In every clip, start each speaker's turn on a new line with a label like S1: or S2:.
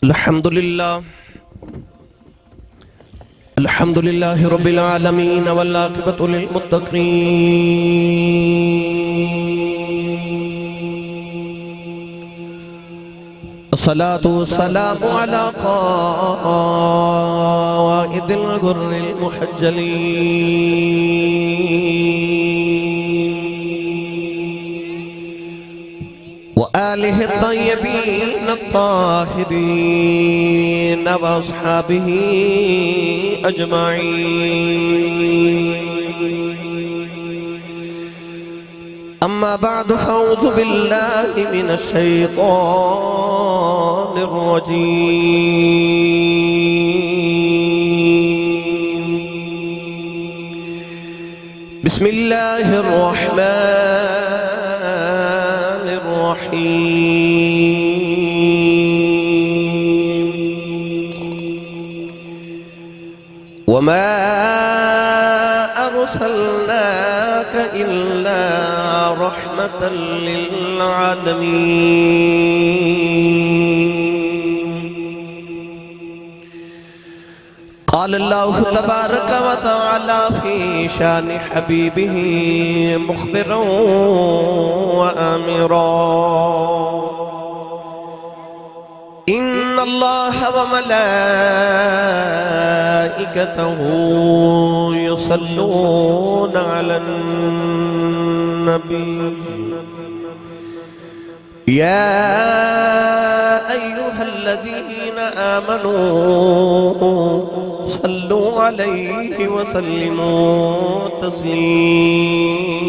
S1: الحمد لله رب العالمين والعاقبة للمتقين الصلاة والسلام على قائد الغر المحجلين وآله الطيبين الطاهرين وأصحابه أجمعين أما بعد فأعوذ بالله من الشيطان الرجيم بسم الله الرحمن الرحيم وما أرسلناك إلا رحمة للعالمين قال الله تبارك وتعالى في شان حبيبه مخبرا وآمرا إن الله وملائكته يصلون على النبي يا أيها الذين آمنوا صلوا عليه وسلموا تسليما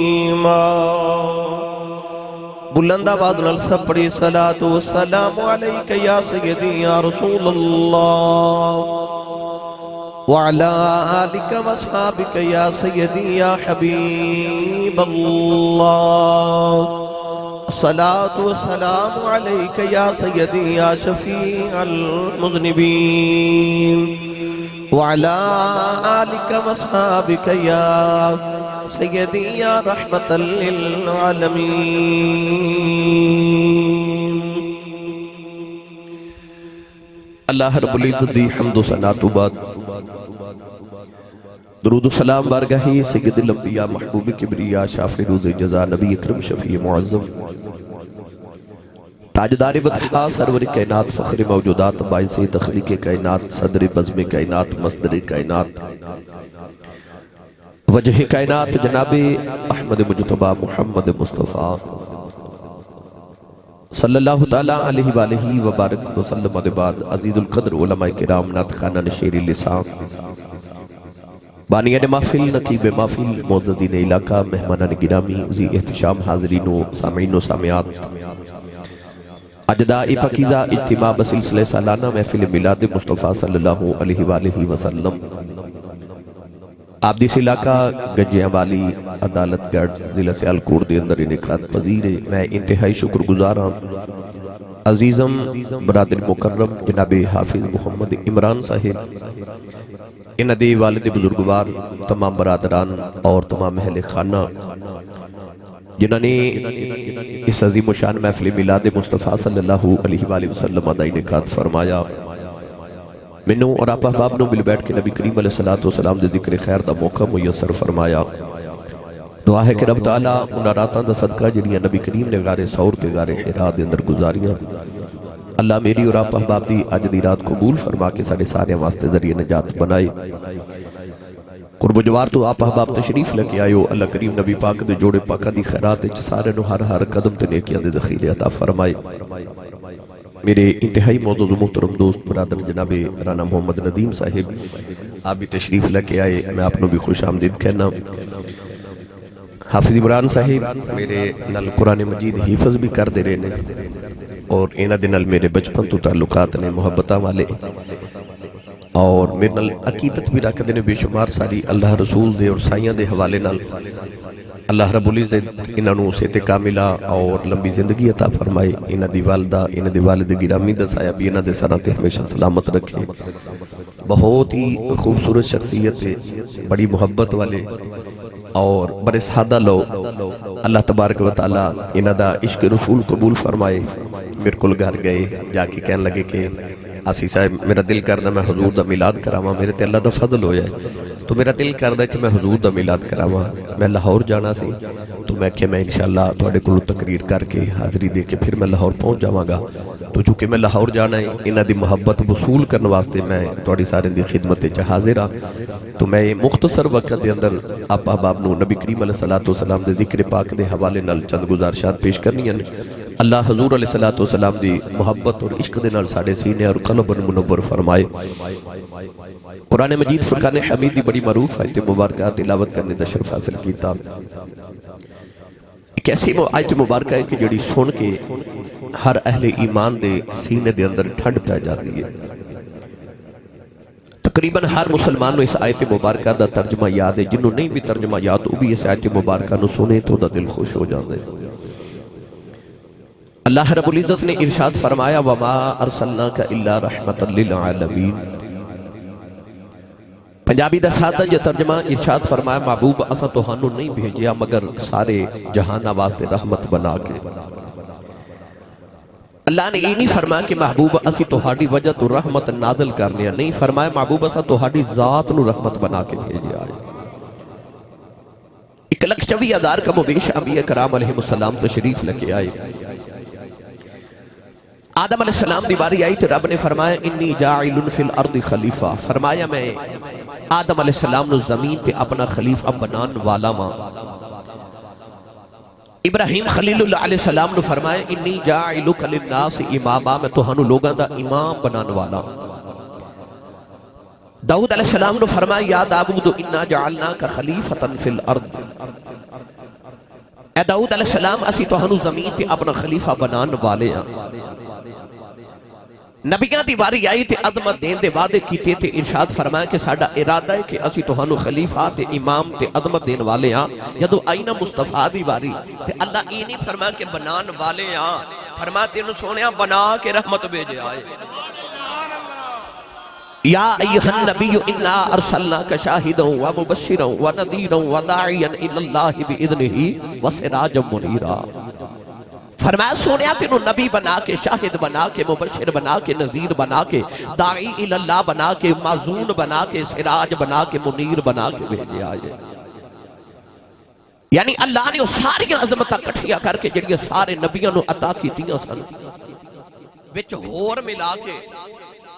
S1: بلند آواز نال سب پڑھی صلاۃ و سلام علیک یا سیدی یا رسول اللہ وعلی آلک و اصحابک یا سیدی یا حبیب اللہ الصلاۃ والسلام علیک یا سیدی یا شفیع المذنبین وعلی آلک و اصحابک یا سیدی یا رحمت للعالمین اللہ رب العزت دی حمد و ثنا تو بعد درود و سلام بارگاہی سید الانبیاء محبوب کبریا شافع روز جزا نبی اکرم شفیع معظم تاجدار بطحا سرور کائنات فخر موجودات باعث تخلیق کائنات صدر بزم کائنات مصدر کائنات وجہ کائنات جناب احمد مجتبہ محمد مصطفیٰ صلی اللہ تعالیٰ علیہ وآلہ وبارک وسلم بعد عزیز القدر علماء کرام نعت خانہ شیر لسان بانیان محفل نقیب محفل معززین علاقہ مہمانان گرامی ذی احتشام حاضرین و سامعین و سامعات اجدائی پاکیزہ اجتماع بسلسلہ سالانہ محفل میلاد مصطفیٰ صلی اللہ علیہ وآلہ وسلم آپ دیس علاقہ گنجیاں والی عدالت گڑھ ضلع سیالکوٹ دے اندر انعقاد پذیر میں انتہائی شکر گزارا عزیزم برادر مکرم جناب حافظ محمد عمران صاحب ان دے والد بزرگوار تمام برادران اور تمام اہل خانہ جنہوں نے اس عظیم و شان محفل میلاد مصطفیٰ صلی اللہ علیہ وآلہ وسلم ادائی انعقاد فرمایا منو اور آپ احباب نو مل بیٹھ کے نبی کریم علیہ السلام دے ذکر خیر دا موقع میسر فرمایا دعا ہے کہ رب تعالیٰ انہا راتاں دا صدقہ جنیاں نبی کریم نے غار سور تے غار حرا دے اندر گزاریاں اللہ میری اور آپ احباب دی آج دی رات قبول فرما کے سارے سارے واسطے ذریعے نجات بنائے قرب و جوار تو آپ احباب تشریف لکے آئے ہو اللہ کریم نبی پاک دے جوڑے پاکہ دی خیرات سارے نو ہر قدم تے نیکیاں دے ذخیرے عطا فرمائے میرے انتہائی معزز و محترم دوست برادر جناب رانا محمد ندیم صاحب آپ بھی تشریف لکے آئے میں آپ نو بھی خوش آمدید کہنا حافظ عمران صاحب میرے نال قرآن مجید حفظ بھی کر دے رہے نے اور اینا دن میرے بچپن تو تعلقات نے محبتہ والے اور میرے نال عقیدت بھی رکھ دینے بے شمار ساری اللہ رسول دے اور سائیاں دے حوالے نال اللہ رب العزت انہوں صحت کاملہ اور لمبی زندگی عطا فرمائے انہ دی والدہ انہ دی والد گرامی دا سایہ بھی انہ دے سراتے ہمیشہ سلامت رکھے بہت ہی خوبصورت شخصیت ہے بڑی محبت والے اور بڑے سادہ لوگ اللہ تبارک و تعالیٰ انہ دا عشق رسول قبول فرمائے میرے کل گھر گئے جا کے کہنے لگے کہ آسی صاحب میرا دل کرنا میں حضور دا میلاد کراواں، میرے تے اللہ دا فضل ہو جائے، تو میرا دل کردا کہ میں حضور دا میلاد کراواں۔ میں لاہور جانا سی تو میں کہ میں انشاءاللہ تواڈے کول تقریر کر کے حاضری دے کے پھر میں لاہور پہنچ جاواں گا۔ تو چونکہ میں لاہور جانا ہے، انہاں دی محبت وصول کرنے واسطے میں تواڈی سارے دی خدمت وچ حاضر ہاں۔ تو میں مختصر وقت دے اندر آپ احباب نو نبی کریم علیہ السلام دے ذکر پاک دے حوالے نال چند گزارشات پیش کرنیاں نے۔ اللہ حضور علیہ السلام دی محبت اور عشق دے نال ساڈے سینے اور قلب منور فرمائے۔ قرآن مجید فرقان حمید دی بڑی معروف آیت مبارکہ تلاوت کرنے دا شرف حاصل کیتا۔ ایک ایسی آیت مبارکہ ہے کہ جڑی سن کے ہر اہل ایمان دے سینے دے اندر ٹھنڈ پہ جاتی ہے۔ تقریباً ہر مسلمان نو اس آیت مبارکہ دا ترجمہ یاد ہے، جنہوں نہیں بھی ترجمہ یاد وہ بھی اس آیت مبارکہ نو سنے تو دا دل خوش ہو جاندے۔ اللہ رب العزت نے ارشاد فرمایا وَمَا أَرْسَلْنَاكَ إِلَّا رَحْمَةً لِّلْعَالَمِينَ۔ پنجابی دا سادہ یہ ترجمہ ارشاد فرمایا محبوب اسا تہانوں نہیں بھیجیا مگر سارے جہانہ واسطے رحمت بنا کے۔ اللہ نے یہ نہیں فرمایا کہ محبوب اسی تہاڈی وجہ تو رحمت نازل کرنے، نہیں فرمایا محبوب اسا تہاڈی ذات نو رحمت بنا کے بھیجیا ہے۔ 1,24,000 کا مبیش انبیاء کرام علیہ السلام تشریف لے کے آئے۔ آدم علیہ السلام دی باری آئی تو رب نے فرمایا انی جاعل فی الارض خلیفہ، فرمایا میں آدم علیہ السلام نو زمین پہ اپنا خلیفہ بنان والا ماں۔ ابراہیم خلیل اللہ علیہ السلام نو فرمایا انی جاعلک للناس اماما، میں تہانوں لوگاں دا امام بنان والا۔ داؤد علیہ السلام نو فرمایا یا داؤد انا جعلناک خلیفۃ فی الارض، اے داؤد علیہ السلام اسی تہانوں زمین پہ اپنا خلیفہ بنان والے ہیں۔ نبیاں دی باری آئی تے عظمت دین دے وعدے کیتے تے ارشاد فرمایا کہ ساڈا ارادہ ہے کہ اسی تہانوں خلیفہ تے امام تے عظمت دین والے ہاں۔ جدو آئی نا مصطفیٰ دی باری تے اللہ یہ نہیں فرمایا کہ بنان والے ہاں، فرمایا تینوں سونیا بنا کے رحمت بھیجے آئے۔ یا ایہا النبی انا ارسلناک شاہدا ومبشرا ونذیرا وداعیا الی اللہ باذنہ وسراجا منیرا۔ فرمایا سونیا تینوں نبی بنا کے، شاہد بنا کے، مبشر بنا کے، نذیر بنا کے، داعی اللہ بنا کے، معزون بنا کے، سراج بنا کے، منیر بنا کے بھیجے آئے۔ یعنی اللہ نے وہ ساری عظمتاں کٹھیاں کر کے جڑیاں سارے نبیوں نو عطا کیتیاں سن وچ ہور ملا کے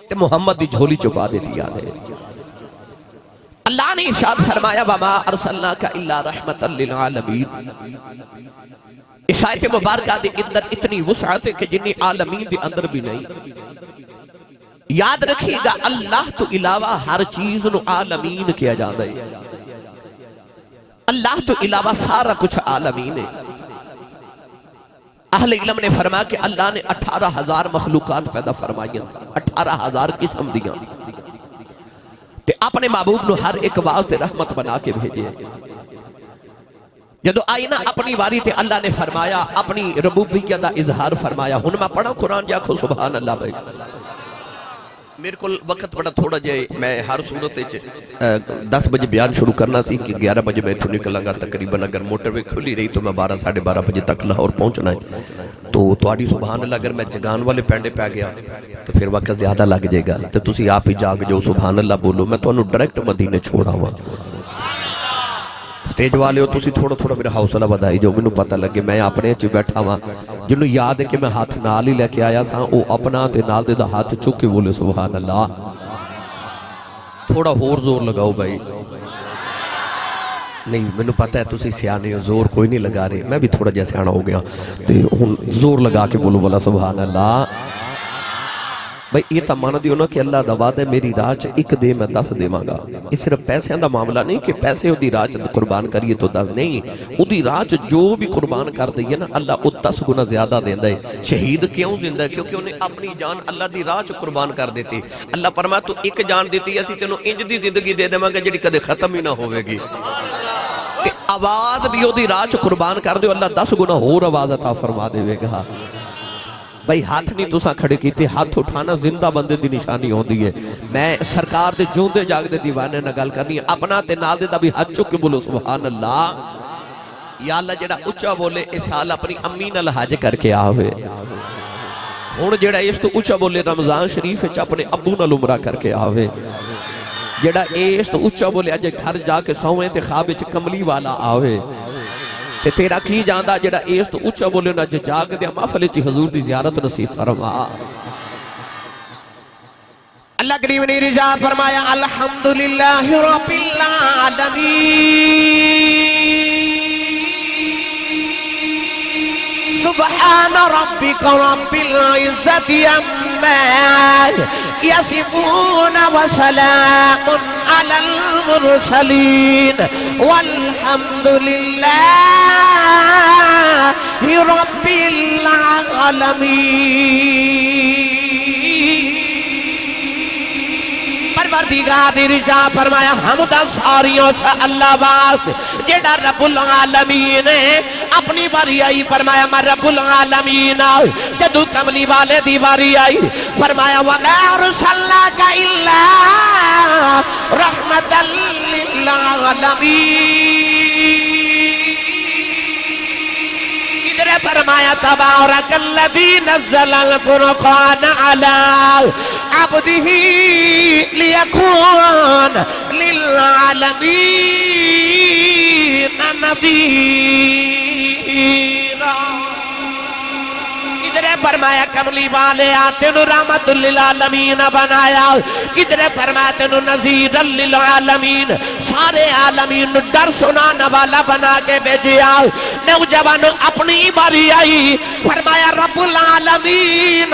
S1: تے محمد دی جھولی چھپا دیتی آنے۔ اللہ نے ارشاد فرمایا وَمَا أَرْسَلْنَاكَ إِلَّا رَحْمَةً لِّلْعَالَمِينَ۔ اس آیت مبارکہ دے اندر اتنی وسعت ہے کہ جنہی عالمین دے اندر بھی نہیں۔ یاد رکھیے گا اللہ تو علاوہ ہر چیز نو عالمین کیا جانا ہے، اللہ تو علاوہ سارا کچھ عالمین ہے۔ اہل علم نے فرمایا کہ اللہ نے 18,000 مخلوقات پیدا فرمائی، 18,000 قسم دیاں تے اپنے محبوب نو ہر ایک واسطے رحمت بنا کے بھیجے۔ جدو آئی نا اپنی واری تے اللہ نے فرمایا اپنی ربوبیت دا اظہار فرمایا۔ ہن میں پڑھا قرآن جاکھو سبحان اللہ بھائی، میرے کو وقت بڑا تھوڑا جائے، میں ہر صورت 10 بجے بیان شروع کرنا سی کہ 11 بجے میں اتھو نکلاں گا تقریباً، اگر موٹر وے کھلی رہی تو میں 12 ساڑھے 12 بجے تک لاہور پہنچنا ہے۔ تو تواڈی سبحان اللہ اگر میں جگان والے پینڈے پہ گیا تو پھر وقت زیادہ لگ جائے گا، تو تسی آپ ہی جاگ جو سبحان اللہ بولو، میں تو انہوں ڈائریکٹ مدینے چھوڑا ہوا۔ سٹیج والے ہو تسی تھوڑا تھوڑا میرا حوصلہ بدائی جو میں پتہ لگے میں اپنے چی بیٹھا ہوا، جنہوں یاد ہے کہ میں ہاتھ نال ہی لے کے آیا سا، وہ اپنا تے نال دے دا ہاتھ چک کے بولے سبحان اللہ۔ تھوڑا ہور زور لگاؤ بھائی، نہیں میں نے پتہ ہے تسی سیانے ہو، زور کوئی نہیں لگا رہے، میں بھی تھوڑا جیسے سیانا ہو گیا تے زور لگا کے بولو بولا سبحان اللہ۔ بھئی یہ تا مانا دیو نا کہ اللہ دا وعدہ ہے میری راج ایک دے میں 10 دے مانگا۔ اس صرف پیسے دا معاملہ نہیں کہ پیسے دی راج قربان کریے تو 10 نہیں، او دی راج جو بھی قربان کر دئیے نا اللہ او 10 گنا زیادہ دیندہ ہے۔ شہید کیوں زندہ ہے؟ کیونکہ انہیں اپنی جان اللہ دی راج قربان کر دیتی۔ اللہ فرمایا تو ایک جان دیتی ایسی تینوں انج دی زندگی دے دے مانگا جڑی کدے ختم ہی نہ ہوئے گی، کہ آواز بھی او دی راج قربان کر دے اللہ 10 گنا ہور آواز عطا فرما دے گا۔ بھائی ہاتھ نہیں تسا کھڑے کیتے، ہاتھ اٹھانا زندہ بندے دی نشانی ہوندی ہے۔ میں سرکار دے جوندے جاگ دے دیوانے نہ گل کرنی، اپنا تے نال دے دا بھی ہاتھ چک کے بولو سبحان اللہ۔ یا اللہ جڑا اچھا بولے اس سال اپنی امی نال حج کر کے آوے، ہن جڑا اس تو اونچا بولے رمضان شریف وچ اپنے ابو نال عمرہ کر کے آوے، جڑا اس تو اونچا بولے اج گھر جا کے سویں تے خواب وچ کملی والا آوے تے تیرا کی جاندا جڑا اس تو اونچا بولے نہ جاگ دے محفل وچ حضور دی زیارت نصیب فرما۔ اللہ کریم نے ارشاد فرمایا الحمدللہ رب العالمین سبحان ربک رب العزت عما یصفون وسلام علی المرسلین والحمدللہ رب العالمین۔ پروردگار نے ارشاد فرمایا حمد ساریوں سے اللہ واسطے جیڑا رب العالمین ہے، اپنی باری آئی فرمایا میں رب العالمین جدو کملی والے دی باری آئی فرمایا وَمَا أَرْسَلْنَاكَ إِلَّا رَحْمَةً لِلْعَالَمِينَ۔ ادھر فرمایا تبارک الذی نزل الفرقان علی عبدہ لیکون للعالمین نذیرا۔ کدھر فرمایا کملی والے آتے نو رحمت للعالمین بنایا، کدھر فرمایا تینو نذیر للعالمین سارے عالمین نو ڈر سنانا والا بنا کے بھیجیا۔ نوجوانوں اپنی باری آئی فرمایا رب العالمین،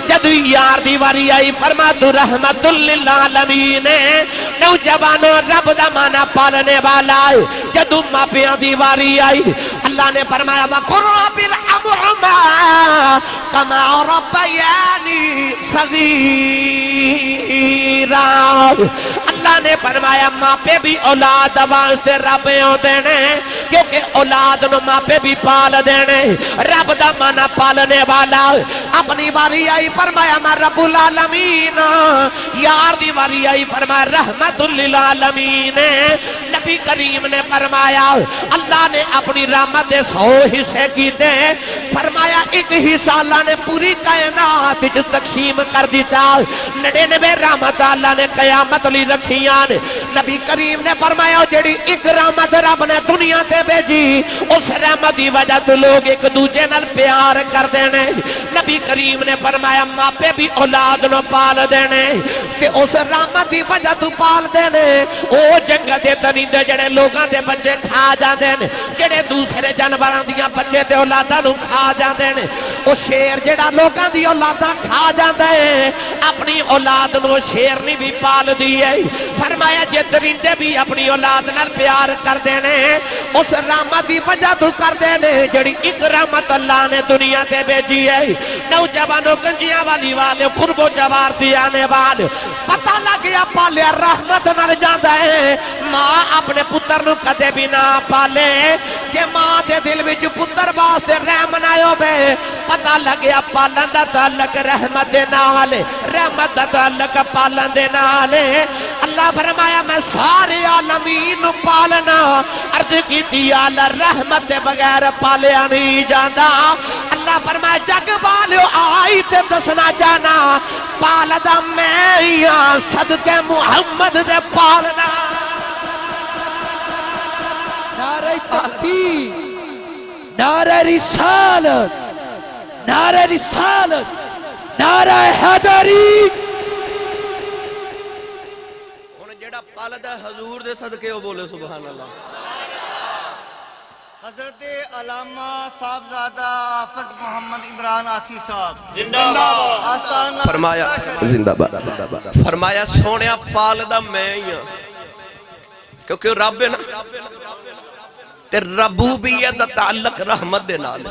S1: جدو یار دی باری آئی فرمایا تو رحمت للعالمین۔ نوجوانوں رب دا مانا پالنے والا ہے، جدو ماپیاں دی باری آئی اللہ نے فرمایا وَقُلْ رَبِّ ارْحَمْهُمَا كَمَا رَبَّيَانِي صَغِيرًا۔ اللہ نے فرمایا ماں پہ بھی اولاد واسطے رب دینے، کیونکہ اولاد نو ماں پہ بھی پال دینے، رب دا مانا پالنے والا۔ اپنی باری آئی فرمایا میں رب العالمین، یار دی باری آئی فرمایا رحمت للعالمین۔ نبی کریم نے فرمایا اللہ نے اپنی رحمت 100 حصے کیتے، فرمایا ایک حصہ اللہ نے پوری کائنات جو تقسیم کر دیتا، 99 رحمت اللہ نے قیامت لی رکھیاں۔ نبی کریم نے فرمایا جڑی ایک رحمت رب نے دنیا تے بھیجی، اس رحمت دی وجہ تو لوگ ایک دوجے نال پیار کر دینے۔ نبی کریم نے فرمایا ماں پہ بھی اولاد نو پال دینے تے اس رحمت دی وجہ تو پال دینے۔ او جنگل دے درندے جڑے لوگاں دے بچے کھا جاندے نے، جڑے دوسرے جانوراں دیاں بچے تے اولاداں نو کھا جاندے نے، او شیر جڑا لوگاں دی اولاداں کھا جاندا ہے، اپنی اولاد نو شیر نہیں بھی پال دی ہے۔ فرمایا جے درندے بھی اپنی اولاد نال پیار کر دینے، اس رحمت دی وجہ تو کر دینے جڑی ایک رحمت اللہ نے دنیا تے بھیجی ہے۔ نوجوانوں گنجیاں والی والے قرب و جوار دی آنے والے پتہ لگیا پالیا رحمت نال جاندا ہے۔ ماں اپنے پتر نو کدے بھی نہ پالے، کہ ماں دے دل وچ پتر واسطے رحم نہ ہوے، پتہ لگیا پالن دا تعلق رحمت دے نال، رحمت دا تعلق پالن دے نال۔ اللہ فرمایا میں سارے عالمین نو پالنا، عرض کیتی آلہ رحمت دے بغیر پالیا نہیں جاندا۔ اللہ فرمایا جگ والیو آئی تے دسنا جانا، پالدا میں یہاں صدقے محمد دے پالنا۔
S2: نعرہ تکبیر، نعرہ رسالت، نعرہ رسالت، نعرہ حیدری۔
S1: انہیں جیڑا پالدہ حضور دے صدقے وہ بولے سبحان اللہ۔
S3: حضرت علامہ صاحبزادہ حافظ محمد عمران آسی صاحب
S1: زندہ باد۔ فرمایا زندہ باد، فرمایا سونیا پالدہ میں ہی ہاں، کیونکہ رب ہے نا تے ربوبیت دا تعلق رحمت دے نال۔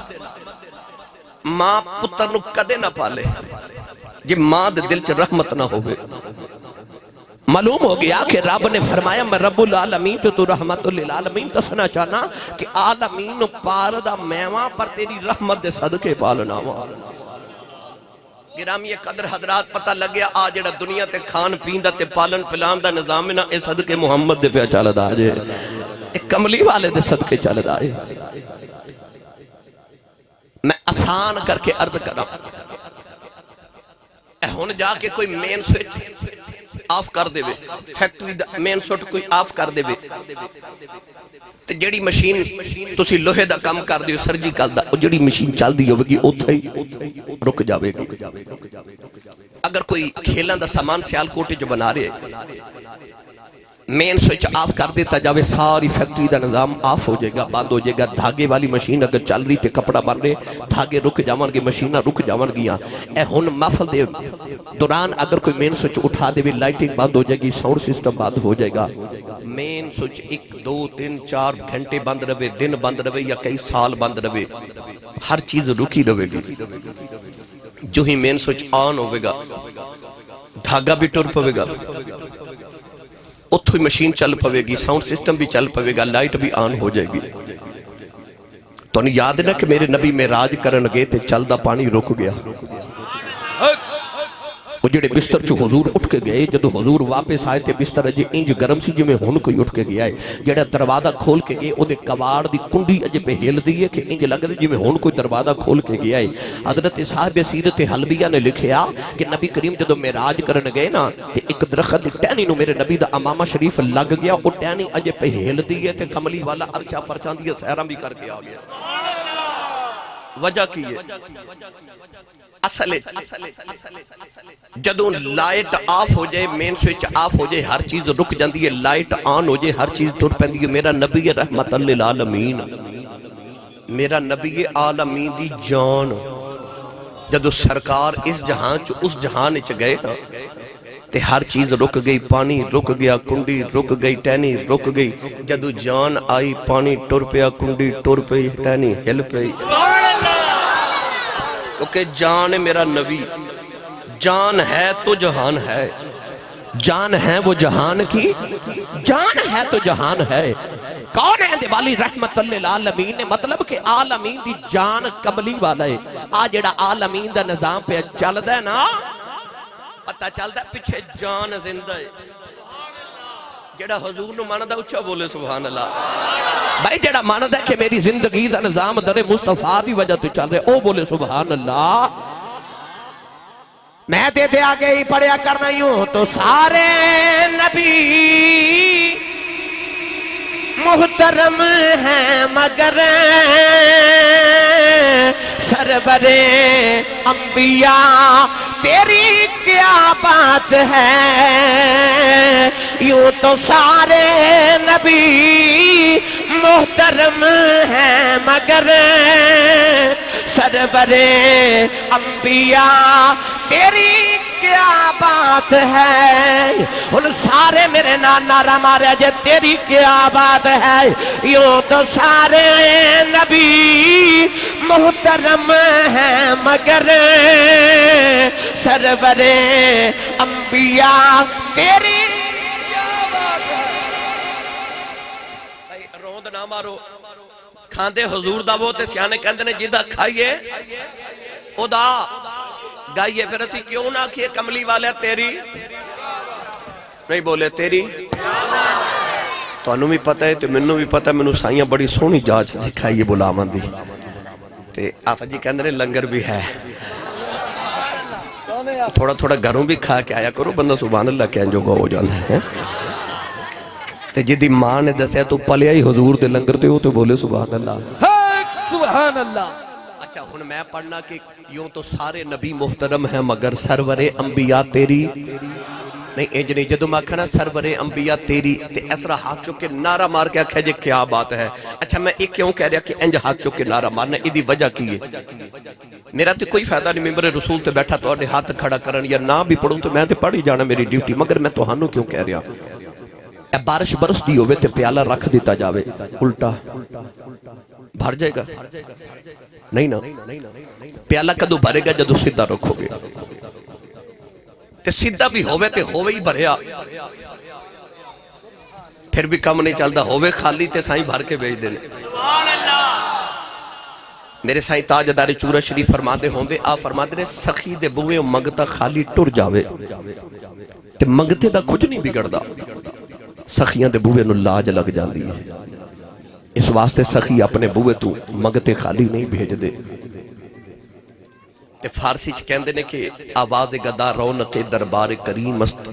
S1: ماں پتر نو کدے نہ پالے جی ماں دے دل چ رحمت نہ ہوئے۔ معلوم ہو گیا کہ رب نے فرمایا میں رب العالمین تو رحمت للعالمین دسنا چاہنا کہ عالمین پالدا میواں پر تیری رحمت دے صدقے پالنا ہوا۔ گرامی قدر حضرات پتہ لگیا آج جڑا دنیا تے کھان پیندہ تے پالن پلان دا نظام نا اے صدقے محمد دے پہ چل دا جے، ایک کملی والے دے صدقے چل دا ہے۔ میں آسان کر کے عرض کرا ہن جا کے کوئی مین سوئچ آف کر دے فیکٹری دا مین سوئچ کوئی آف کر دے تے جڑی مشین تسی لوہے دا کام کر دیو سرجیکل دا جڑی مشین چل دی ہوگی اوتھے ہی رک جاوے گی. اگر کوئی کھیلاں دا سامان سیال کوٹے جو بنا رہے مین سوئچ آف کر دیتا جاوے ساری فیکٹری دا نظام آف ہو جائے گا بند ہو جائے گا. دھاگے والی مشین اگر چل رہی تے کپڑا بن رہے دھاگے رک جاون گے مشینہ رک جاون گیاں. اے ہن محفل دے دوران اگر کوئی مین سوئچ اٹھا دے لائٹنگ بند ہو جائے گی ساؤنڈ سسٹم بند ہو جائے گا. مین سوئچ 1 2 3 4 گھنٹے بند رہے دن بند رہے یا کئی سال بند رہے ہر چیز رکی رہے گی. جو ہی مین سوئچ آن ہوئے گا دھاگا بھی ٹر پوے گا اتھو ہی مشین چل پوے گی ساؤنڈ سسٹم بھی چل پوے گا لائٹ بھی آن ہو جائے گی. تو انہیں یاد نہ کہ میرے نبی معراج کرن گئے تے چل دا پانی رک گیا. وہ جڑے بستر چو حضور اٹھ کے گئے جدو حضور واپس آئے تے بستر اجے انج گرم سی جو میں ہن کوئی اٹھ کے گیا ہے. جڑا دروازہ کھول کے گئے او دے کباڑ دی کنڈی اجے پہ ہل دی ہے کہ انج لگ دے جو میں ہن کوئی دروازہ کھول کے گیا ہے. حضرت صاحب سیرت حلبیہ نے لکھیا کہ نبی کریم جدو معراج کرن گئے نا تے ایک درخت دی ٹہنی نو میرے نبی دا امامہ شریف لگ گیا او ٹہنی اجے پہ ہل دی ہے تے کملی والا ارچا پرچاں دی سیراں بھی کر کے آ گیا. وجہ کی ہے اصل جدوں لائٹ آف ہو جائے مین سوئچ آف ہو جائے ہر چیز رک جاندی ہے لائٹ آن ہو جائے ہر چیز ٹر پیندی ہے. میرا نبی رحمت للعالمین میرا نبی عالمین دی جان جدوں سرکار اس جہان چ اس جہان وچ گئے نا تے ہر چیز رک گئی پانی رک گیا کنڈی رک گئی ٹہنی رک گئی. جدوں جان آئی پانی ٹر پیا کنڈی ٹر پئی ٹہنی ہل پئی. کیونکہ جان میرا نبی جان ہے تو جہان ہے جان ہے وہ جہان کی جان ہے تو جہان ہے. کون ہے دیوالی رحمت للعالمین نے مطلب کہ عالمین دی جان کملی والا ہے. آج جڑا عالمین دا نظام پہ چل دا ہے نا پتہ چل دا ہے پیچھے جان زندہ ہے. جڑا حضور نو مانا دا اچھا بولے سبحان اللہ. بھائی جڑا مانا دا کہ میری زندگی دا نظام در مصطفیٰ دی وجہ تو چل رہے او بولے سبحان اللہ. میں دے آگے ہی پڑھیا کرنا یوں تو سارے نبی محترم ہیں مگر سرور انبیاء تیری کیا بات ہے. یوں تو سارے نبی محترم ہیں مگر سرور انبیاء تیری کیا بات ہے. ان سارے میرے نعرہ مارے جے تیری کیا بات ہے. یوں تو سارے نبی محترم ہیں مگر سرور انبیاء تیری کیا بات ہے. روند نہ مارو کھاندے حضور دا وہ تے سیانے کہندے نے جیدہ کھائیے او دا گائیے. پھر اسی کیوں نہ کھئے کملی والے تیری نہیں بولے تیری تو انہوں بھی پتہ ہے تو منوں بھی پتہ ہے منوں سائیاں بڑی سونی جاج سکھائیے بلامان دی تے آپ جی کہندے نے لنگر بھی ہے تھوڑا تھوڑا گھروں بھی کھا کے آیا کرو بندہ سبحان اللہ کہن جو گو ہو جانا ہے. تے جدی ماں نے دسیا تو پلیا ہی حضور دے لنگر تے ہو تو بولے سبحان اللہ
S2: سبحان اللہ.
S1: اچھا ہن میں پڑھنا کہ یوں تو سارے نبی محترم ہیں مگر سرور انبیاء تیری نہیں انج نہیں. جدو میں کہنا سرور انبیاء تیری تے اسرا ہاتھ چکے نعرہ مار کے آکھا جے کیا بات ہے. اچھا میں ایک کیوں کہہ رہا کہ انج ہاتھ چکے نعرہ مارنا ادھی وجہ کی ہے. میرا تے کوئی فائدہ نہیں ممبر رسول تے بیٹھا تو ہاتھ کھڑا کرن یا نہ بھی پڑھوں تو میں تے پڑھ ہی جانا میری ڈیوٹی. مگر میں تو ہانوں کیوں کہہ رہا اے بارش برس دی ہوئے تے پیالہ رکھ دیتا جاوے الٹا بھر جائے گا نہیں نا. پیالہ کدو بھرے گا جدو سیدھا رکھو گے تے سیدھا بھی ہوئے تے ہوئے ہی بھریا پھر بھی کم نہیں چلتا ہوئے خالی تے سائیں بھر کے بیج دینے. میرے سائیں تاجدار چورہ شریف فرماندے ہوندے آپ فرماندے نے سخی دے بوئے منگتا خالی ٹر جاوے تے منگتے دا کچھ نہیں بگڑ دا سخیاں دے بوئے نو لاج لگ جاندی ہے. اس واسطے سخی اپنے بوئے تو منگتے خالی نہیں بھیج دے. تے فارسی چ کہندے نے کہ آواز گدا رونق دربار کریم است،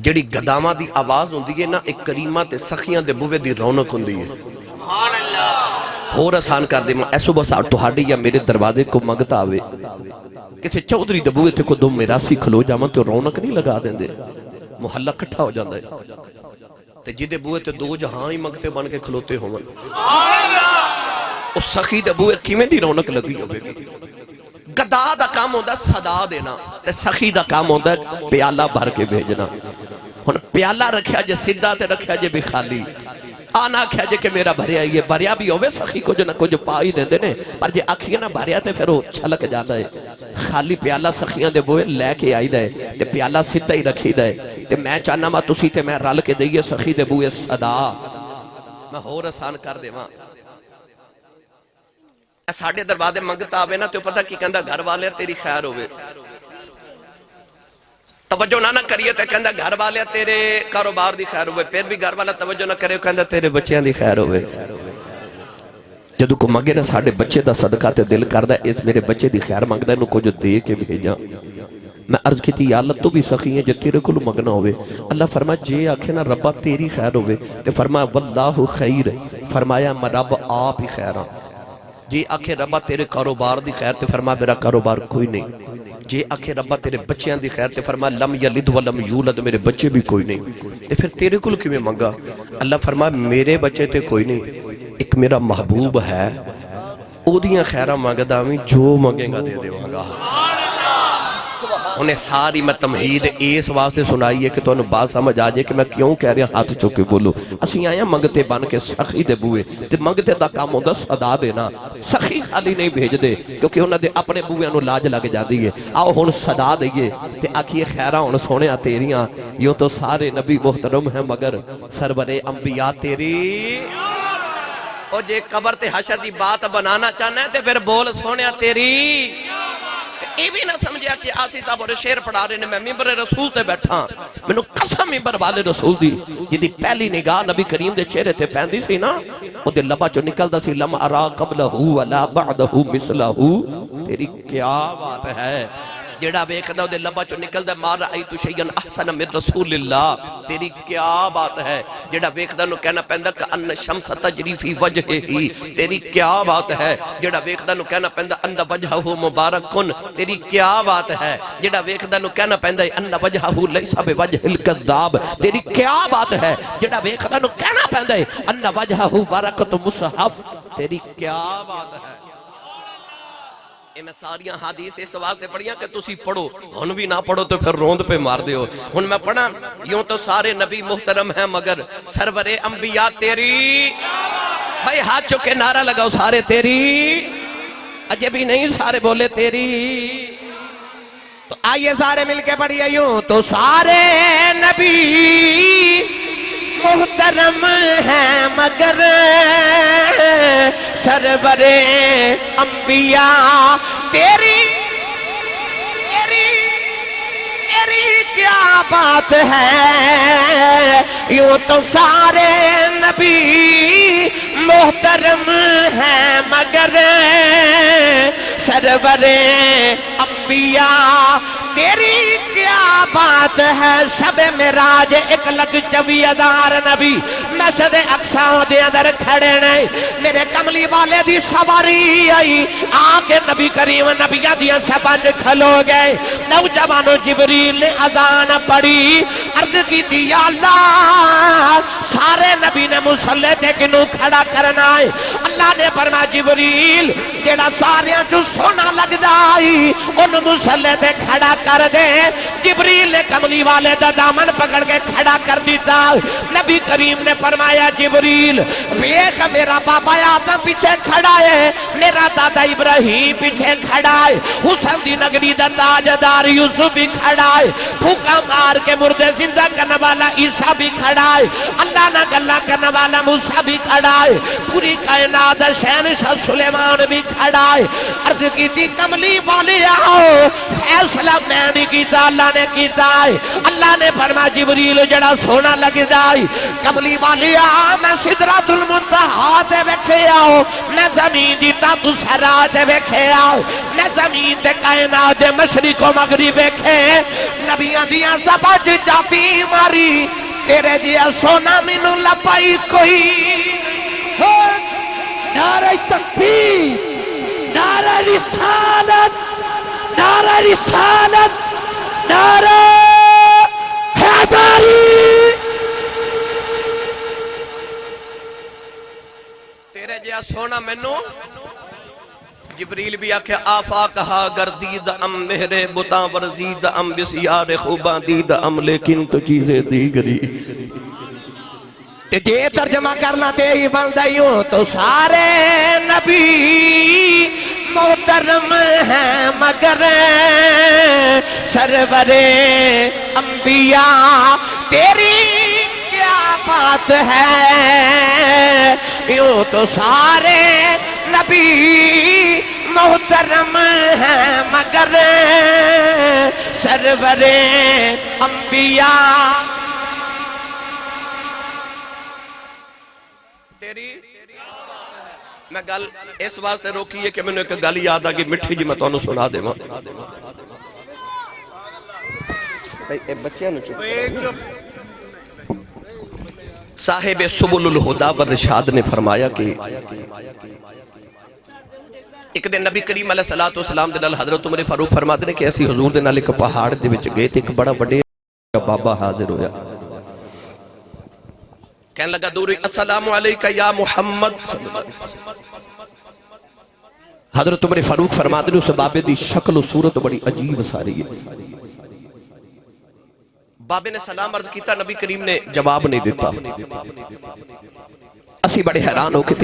S1: جڑی گداواں دی آواز ہوندی ہے نا ایک کریمہ تے سخیاں دے بوے دی رونق ہوندی ہے۔ سبحان اللہ۔ ہور آسان کر دے میں ایسو بس تہاڈی یا میرے دروازے کو منگتا آوے، کسی چودھری دے بوے تے کو دو میراسی کھلو جاواں تے رونق نہیں لگا دیندے، محلہ کٹھا ہو جاندا ہے۔ تے جدے بوے تے دو جہاں ہی منگتے بن کے کھلوتے ہون، اس سخی دے بوے کیویں دی رونق لگی ہوے گی۔ گدا دا کام ہوندا صدا دینا تے سخی دا کام ہوندا پیالہ بھر کے بھیجنا۔ ہن پیالہ رکھیا جے سیدھا تے رکھیا جے بھی خالی، آنا کھیا جے کہ میرا بھریا یہ بھریا بھی ہوئے سخی کو جو نہ کچھ پا ہی دیندے نے، پر جے آکھیے نہ بھریا تے پھر وہ چھلک جاتا ہے۔ خالی پیالہ سخیاں دے بوئے لے کے آئی دے تے پیالہ سیدھا ہی رکھی دے تے میں چاہنا ماں تسی تے میں رل کے دئیے سخی دے بوئے صدا میں ہور آسان کر دے ماں۔ ساڑھے دروازے منگتا آوے نا تو پتہ کی کہندہ گھر والے تیری خیر ہوئے، توجہ نہ کریے تے کہندہ گھر والے تیرے کاروبار دی خیر ہوئے، پھر بھی گھر والا توجہ نہ کرے کہندہ تیرے بچیاں دی خیر ہوئے۔ جدو کو مگے نا ساڑھے بچے دا صدقہ تے دل کردہ اس میرے بچے دی خیر مانگدہ انہوں کو جو دے کے بھیجا۔ میں عرض کی تھی یا اللہ تو بھی سخی ہیں جے تیرے کلو مگنا ہوئے۔ اللہ فرمایا جے آکھے نا ربا تیری خیر ہوئے تے فرمایا واللہ خیر، فرمایا میں رب آپ ہی خیران۔ جے آکھے ربا تیرے کاروبار دی خیر تے فرمایا میرا کاروبار کوئی نہیں۔ جے آکھے ربا تیرے بچیاں دی خیر تے فرمایا لم یلد ولم یولد، میرے بچے بھی کوئی نہیں۔ تے پھر تیرے کل کیوں مانگا؟ اللہ فرمایا میرے بچے تے کوئی نہیں، ایک میرا محبوب ہے، او دیاں خیرہ مانگدا میں جو مانگے گا دے دے مانگا۔ انہیں ساری میں تمہید اس واسطے سنائی ہے کہ تو انہوں بات سمجھ آجائے کہ میں کیوں کہہ رہا ہاتھ چوکے بولو۔ اسی آیا منگتے بان کے سخی دے بوئے تے منگتے دا کام ہوندہ صدا دینا، سخی خالی نہیں بھیج دے کیونکہ انہوں نے اپنے بوئے انہوں لاج لگ جا دیئے۔ آؤ ہون صدا دیئے تے آکھیے خیرہ ہون سونے تیریاں، یوں تو سارے نبی محترم ہیں مگر سرور انبیاء تیری۔ اور جے قبر تے حشر دی بات بنانا چاہنا ہے تے پھر بول سونے تیری۔ یہ بھی نہ سمجھیا کہ آسی صاحب اور شیر پڑھا رہے نے میں ممبر رسول تے بیٹھا، میں نے قسم ممبر والے رسول دی یہ دی پہلی نگاہ نبی کریم دے چہرے تے پہندی سی نا، وہ دے لبا چو نکل دا سی لم ارا قبلہو ولا بعدہو مثلہو، تیری کیا بات ہے؟ جیڑا بیکھدا دے لبا چو نکل دا ما رأیتو شیئن احسن من رسول اللہ، تیری کیا بات ہے؟ جیڑا بیکھدا نو کہنا پہندا کہ ان شمس تجری فی وجہ ہی، تیری کیا بات ہے؟ جیڑا بیکھدا نو کہنا پہندا ان وجہہو مبارکن، تیری کیا بات ہے؟ جیڑا بیکھدا نو کہنا پہندا ان وجہہو لیسا بوجہ الکذاب، تیری کیا بات ہے؟ جیڑا بیکھدا نو کہنا پہندا ان وجہہو برکت مصحف، تیری کیا بات ہے؟ میں ساریاں حدیث اس واسطے پڑھیاں کہ تسی پڑھو، ہن بھی نہ پڑھو تو پھر روند پہ مار دیو۔ ہن میں پڑھا یوں تو سارے نبی محترم ہیں مگر سرور انبیاء تیری، بھائی ہاتھ چکے نعرہ لگاؤ سارے تیری، اجے بھی نہیں سارے بولے تیری۔ تو آئیے سارے مل کے پڑھیے یوں تو سارے نبی محترم ہیں مگر سرور انبیاء تیری، تیری کیا بات ہے؟ یوں تو سارے نبی محترم ہیں مگر سرور انبیاء تیری کیا بات ہے؟ شب معراج ایک لگ 24,000 نبی مسجد اقصی دے اندر کھڑے نہیں، میرے کملی والے دی سواری آئی آکے نبی کریم نبیہ دیا سپنج کھلو گئے۔ نوجوانو جبریل نے اذان پڑھی، عرض کی تھی یا اللہ سارے نبی نے مصلی تے کنوں کھڑا کرنا ہے۔ اللہ نے فرمایا جبریل جیڑا ساریاں چو سونا لگ جائی ان مصلی تے کھڑا کر دے۔ جبریل نے کملی والے دا دامن پکڑ کے کھڑا کر دیتا۔ نبی کریم نے فرمایا جبریل ویکھ میرا بابا آدم پیچھے کھڑا ہے، میرا دادا ابراہیم پیچھے کھڑا ہے، حسین دی نگری دا تاجدار یوسف بھی کھڑا ہے، پھوکا مار کے مردے زندہ کرنے والا عیسیٰ بھی کھڑا ہے، اللہ نہ گلہ کرنے والا موسیٰ بھی کھڑا ہے، پوری کائنات شہنشاہ سلیمان بھی
S4: کھڑا ہے عرض کی تھی کملی والے آؤ فیصلہ میں نہیں کیتا اللہ نے کیتا ہے اللہ نے فرمایا جبریل جڑا سونا لگ جائے کملی والے آؤ میں سدرۃ المنتہا تے ویکھے آؤ میں زمین دی تاتو سرا تے ویکھے آؤ میں زمین تے کائنات دے مشرق و مغرب ویکھے نبیاں دیاں سبج جاتی ماری تیرے جیا سونا مینوں لپائی کوئی
S2: نعرہ تکبیر نعرہ رسالت نعرہ رسالت نعرہ حیدری
S4: تیرے جیا سونا مینوں جبریل بھی آکھے آفا کہا گردید ام مہرے بتاں ورزید ام بسیار خوباں دید ام لیکن تو چیزیں دیگری یہ ترجمہ کرنا تیری بندیوں تو سارے نبی محترم ہیں مگر سرور انبیاء تیری کیا بات ہے یوں تو سارے نبی محترم ہیں مگر سرور انبیاء تیری میں گل اس واسطے روکی ہے کہ میں نے ایک گل یاد آگی مٹھی جی میں تو انہوں سنا دے ماں بچیاں نو چپ صاحب سبل الہدا والرشاد نے فرمایا کہ ایک دن نبی کریم علیہ السلام دے نال حضرت عمر فاروق فرماتے ہیں کہ ایسی حضور دے نال ایک پہاڑ دے وچ گئے تے ایک بڑا بڑے بابا حاضر ہویا کہنے لگا دوری السلام علیکہ یا محمد حضرت عمر فاروق فرماتے ہیں اس بابے دی شکل و صورت بڑی عجیب ساری ہے بابے نے سلام عرض کیتا نبی کریم نے جواب نہیں دیتا اسی بڑے حیران ہو کے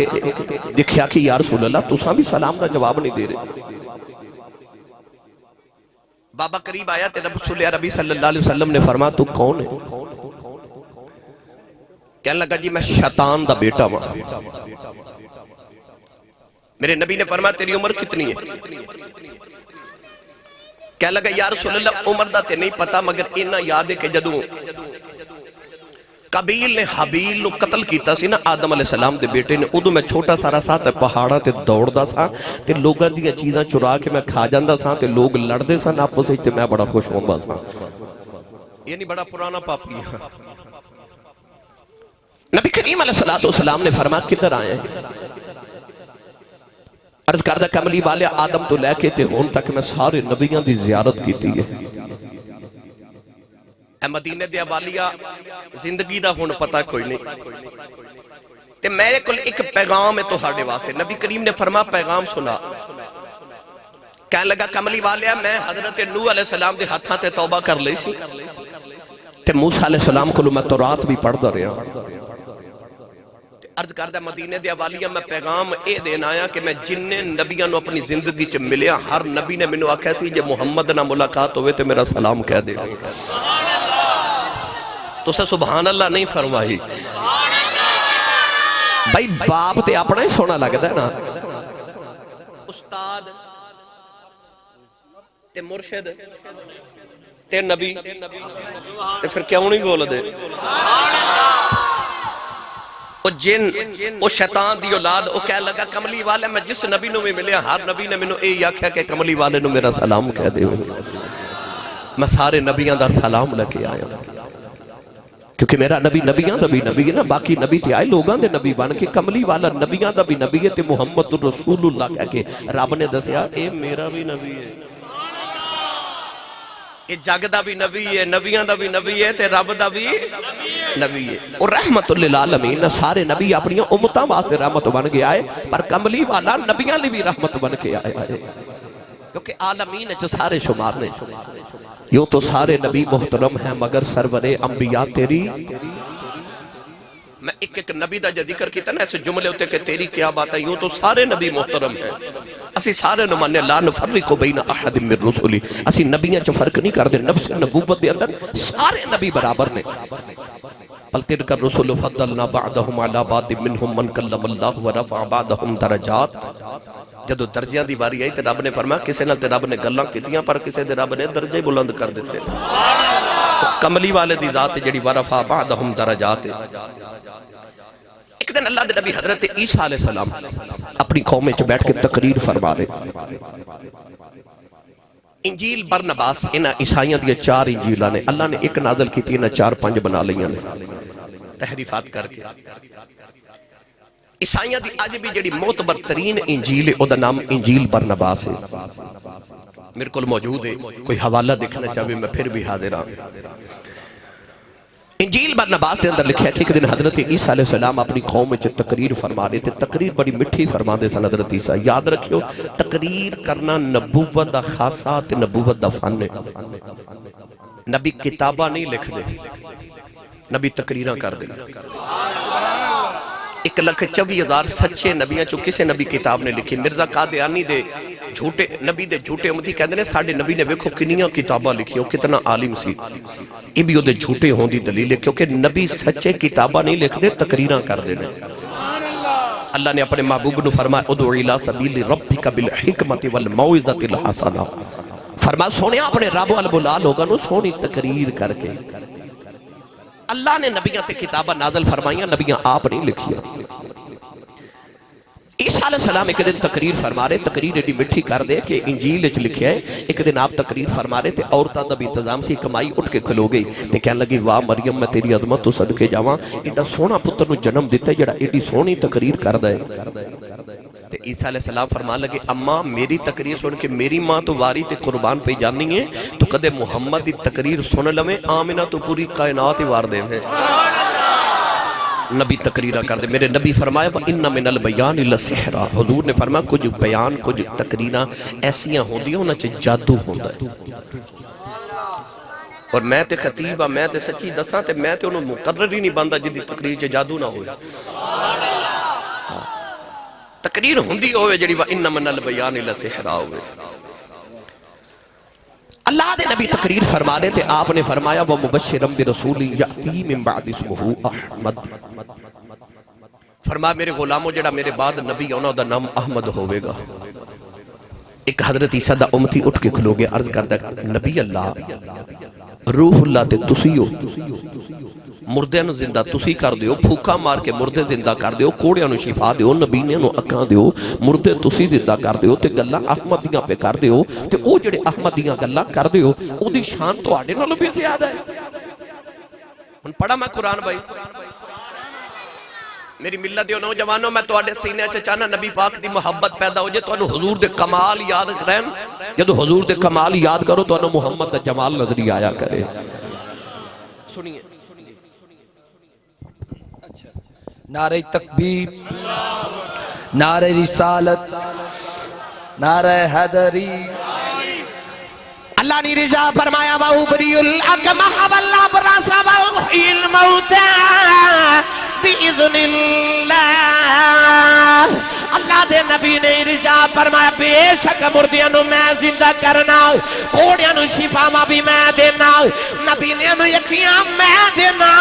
S4: دکھیا کہ یا رسول اللہ تساں بھی سلام دا جواب نہیں دے رہے بابا قریب آیا تے رسول عربی صلی اللہ علیہ وسلم نے فرمایا تو کون ہے کہنے لگا جی میں شیطان دا بیٹا ہوں میرے نبی نے فرمایا تیری عمر کتنی ہے کہنے لگا یا رسول اللہ عمر دا تے نہیں پتا مگر اینا یاد ہے کہ جدوں قبیل نے حبیل نو قتل کیتا سی نا آدم علیہ السلام دے بیٹے نے ادو میں چھوٹا سارا سا تے پہاڑا تے دوڑ دا سا تے لوگاں دیا چیزاں چرا کے میں کھا جاندہ سا تے لوگ لڑ دے سا ناپو سے تے میں بڑا خوش ہوں سا یعنی بڑا پرانا پاپی ہے نبی کریم علیہ السلام نے فرمایا کدھر آئے ہیں عرض کردہ کملی والے آدم تو لے کے تے ہون تک میں سارے نبیاں دی زیارت کی تھی اے مدینہ دے والیا زندگی دا ہون پتہ کوئی نہیں تے میرے کل ایک پیغام ہے تو ہاڑے واسطے نبی کریم نے فرمایا پیغام سنا کہنے لگا کملی والیا میں حضرت نوح علیہ السلام دے ہاتھاں تے توبہ کر لی سی تے موسیٰ علیہ السلام کو میں تورات بھی پڑھ دا رہا عرض کردہ مدینہ دے والیہ میں پیغام اے دین آیا کہ میں جن نبیاں نو اپنی زندگی چ ملیا ہر نبی نے منو آکھا سی جے محمد نہ ملاقات ہوئے تے میرا سلام کہہ دے تو سے سبحان اللہ نہیں فرمائی بھائی باپ تے اپنا ہی سونا لگتا ہے نا استاد تے مرشد تے نبی تے پھر کیوں نہیں بول دے او جن او شیطان دی اولاد او کہہ لگا کملی والے میں جس نبی نو میں ملیا ہر نبی نے منو اے آکھیا کہ کملی والے نو میرا سلام کہہ دے میں سارے نبیاں دا سلام لکے آیا کیونکہ میرا نبی نبیاں دا بھی نبی ہے نا باقی نبی تھے آئے لوگاں دے نبی بن کے کملی والا نبیاں دا بھی نبی ہے تے محمد رسول اللہ کہہ کے رب نے دسیا اے میرا بھی نبی ہے اے جگ دا بھی نبی ہے نبیاں دا بھی نبی ہے تے رب دا بھی نبی ہے اور رحمت للعالمین سارے نبی اپنی امتاں واسطے رحمت بن گیا ہے پر کملی والا نبیاں لی بھی رحمت بن کے آئے کیونکہ عالمین جو سارے شمار نے یوں تو سارے نبی محترم ہیں مگر سرور انبیاء تیری میں ایک نبی دا جو ذکر کیتا نا ایسے جملے ہوتے کہ تیری کیا بات ہے یوں تو سارے نبی محترم ہیں اسی سارے نمانے لا نفرق بین احد من رسولی اسی نبیاں چو فرق نہیں کر دے نفس نبوت دے اندر سارے نبی برابر نے بل تلک الرسل فضلنا بعضهم على بعض منهم من کلم اللہ ورفع بعضهم درجات جدو درجیاں دی باری آئی تے رب نے فرمایا کسے نال تے رب نے گلاں کیتیاں پر کسے دے رب نے درجے بلند کر دیتے کملی والے دی ذات جڑی ورفع بعدہم درجات. ایک دن اللہ دے نبی حضرت عیسیٰ علیہ السلام اپنی قوم میں بیٹھ کے تقریر فرما رہے. انجیل برنباس انہاں عیسائیاں دی 4 انجیلاں نے اللہ نے ایک نازل کیتی انہاں 4-5 بنا لیاں نے تحریفات کر کے. عیسائیاں دی اج بھی جڑی معتبر ترین انجیل ہے او دا نام انجیل برنباس ہے. میرے کول موجود ہے کوئی حوالہ دیکھنا چاہے میں پھر بھی حاضر ہوں. انجیل برنباس دے اندر لکھا ہے کہ ایک دن حضرت عیسیٰ علیہ السلام اپنی قوم میں تقریر فرما رہے تھے. تقریر بڑی مٹھی فرما دے سن حضرت عیسیٰ. یاد رکھیو تقریر کرنا نبوت دا خاصہ تے نبوت دا فن ہے. نبی کتابہ نہیں لکھ دے نبی تقریراں کر دے. 1,24,000 سچے نبیاں چو کسے نبی کتاب نے لکھی. مرزا قادیانی دے جھوٹے نبی دے جھوٹے امتی کہندے نے ساڑھے نبی نے ویکھو کنیاں کتاباں لکھیوں کتنا عالم سی. یہ بھی وہ دے جھوٹے ہون دی دلیل ہے کیونکہ نبی سچے کتاباں نہیں لکھ دے تقریراں کر دے. اللہ نے اپنے محبوب نو فرمایا ادعو الی سبیل ربک بالحکمت والموعظۃ الحسنہ. فرمایا سونیا اپنے رب وال بلا لوگاں نو سونی تقریر کر کے. اللہ نے نبیاں تے کتابہ نازل فرمائیاں نبیاں آپ نہیں لکھیاں. عیسیٰ علیہ السلام ایک دن تقریر فرما رہے. تقریر ایڈی مٹھی کر دے کہ انجیل اچھ لکھیا ہے. ایک دن آپ تقریر فرما رہے تھے عورتاں دا بھی انتظام سی. کمائی اٹھ کے کھلو گئی تے کہنے لگی واہ مریم میں تیری عظمت تو صدقے جاواں ایڈا سونا پتر نو جنم دیتا ہے جڑا ایڈی سونی تقریر کر دے. تے عیسیٰ علیہ السلام فرما لگے اماں میری تقریر سن کے میری ماں تو واری تے قربان پہ جانی ہے تو کدے محمد دی تقریر سن لویں آمنہ تو پوری کائنات ہی وار دے ہیں. نبی تقریرہ کر دے. میرے نبی فرمایا وَإِنَّ مِنَ الْبَيَانِ لَسِحْرًا. حضور نے فرمایا کچھ بیان کچھ تقریرہ ایسیاں ہوں دی انہاں چے جادو ہوں ہے. اور میں تے خطیب ہاں میں تے سچی دساں تے میں تے انہوں مقرر ہی نہیں باندھا جدی تقریر چے جادو نہ ہوئے. تقریر ہوں دی ہوئے جڑی وَإِنَّ مِنَ الْبَيَانِ لَسِحْرًا ہوئے. اللہ دے نبی تقریر فرما دے تے آپ نے فرمایا وہ مبشرم برسول یأتی من بعد اسمہ احمد. فرمایا میرے غلاموں جڑا میرے بعد نبی ہونا دا نام احمد ہوئے گا. ایک حضرت عیسیٰ دا امتی اٹھ کے کھلو گے عرض کردہ نبی اللہ روح اللہ تے تسی ہو مردے نو زندہ تسی کر دیو پھوکا مار کے مردے زندہ کر دیو کوڑیاں نو شفا دیو نبینے نو اکاں دیو مردے تسی زندہ کر دیو تے گلاں احمدیاں پہ کر دیو تے او جڑے احمدیاں گلاں کر دیو او دی شان تو آڑے نالوں بھی زیادہ ہے. ہن پڑھا میں قرآن بھائی میری ملت دیو نوجوانوں میں تو آڑے سینے چاہنا نبی پاک دی محبت پیدا ہو جائے تو انہوں حضور دے کمال یاد کریں. جدو حضور دے کمال یاد کرو تو انہوں محمد دا جمال نظری آیا کرے. سنیے
S2: نعرہ تکبیر نعرہ رسالت نعرہ حیدری. اللہ نے رضا فرمایا وَأُبْرِئُ الْأَكْمَحَ وَالْأَبْرَصَ وَأُحْيِي الْمَوْتَى بِإِذْنِ اللَّهِ. اللہ دے نبی نے ارشاد فرمایا بے شک مردیاں نو میں زندہ کرنا کوڑیاں نو شفا بھی میں دینا نبی نے نو یقیاں میں دینا.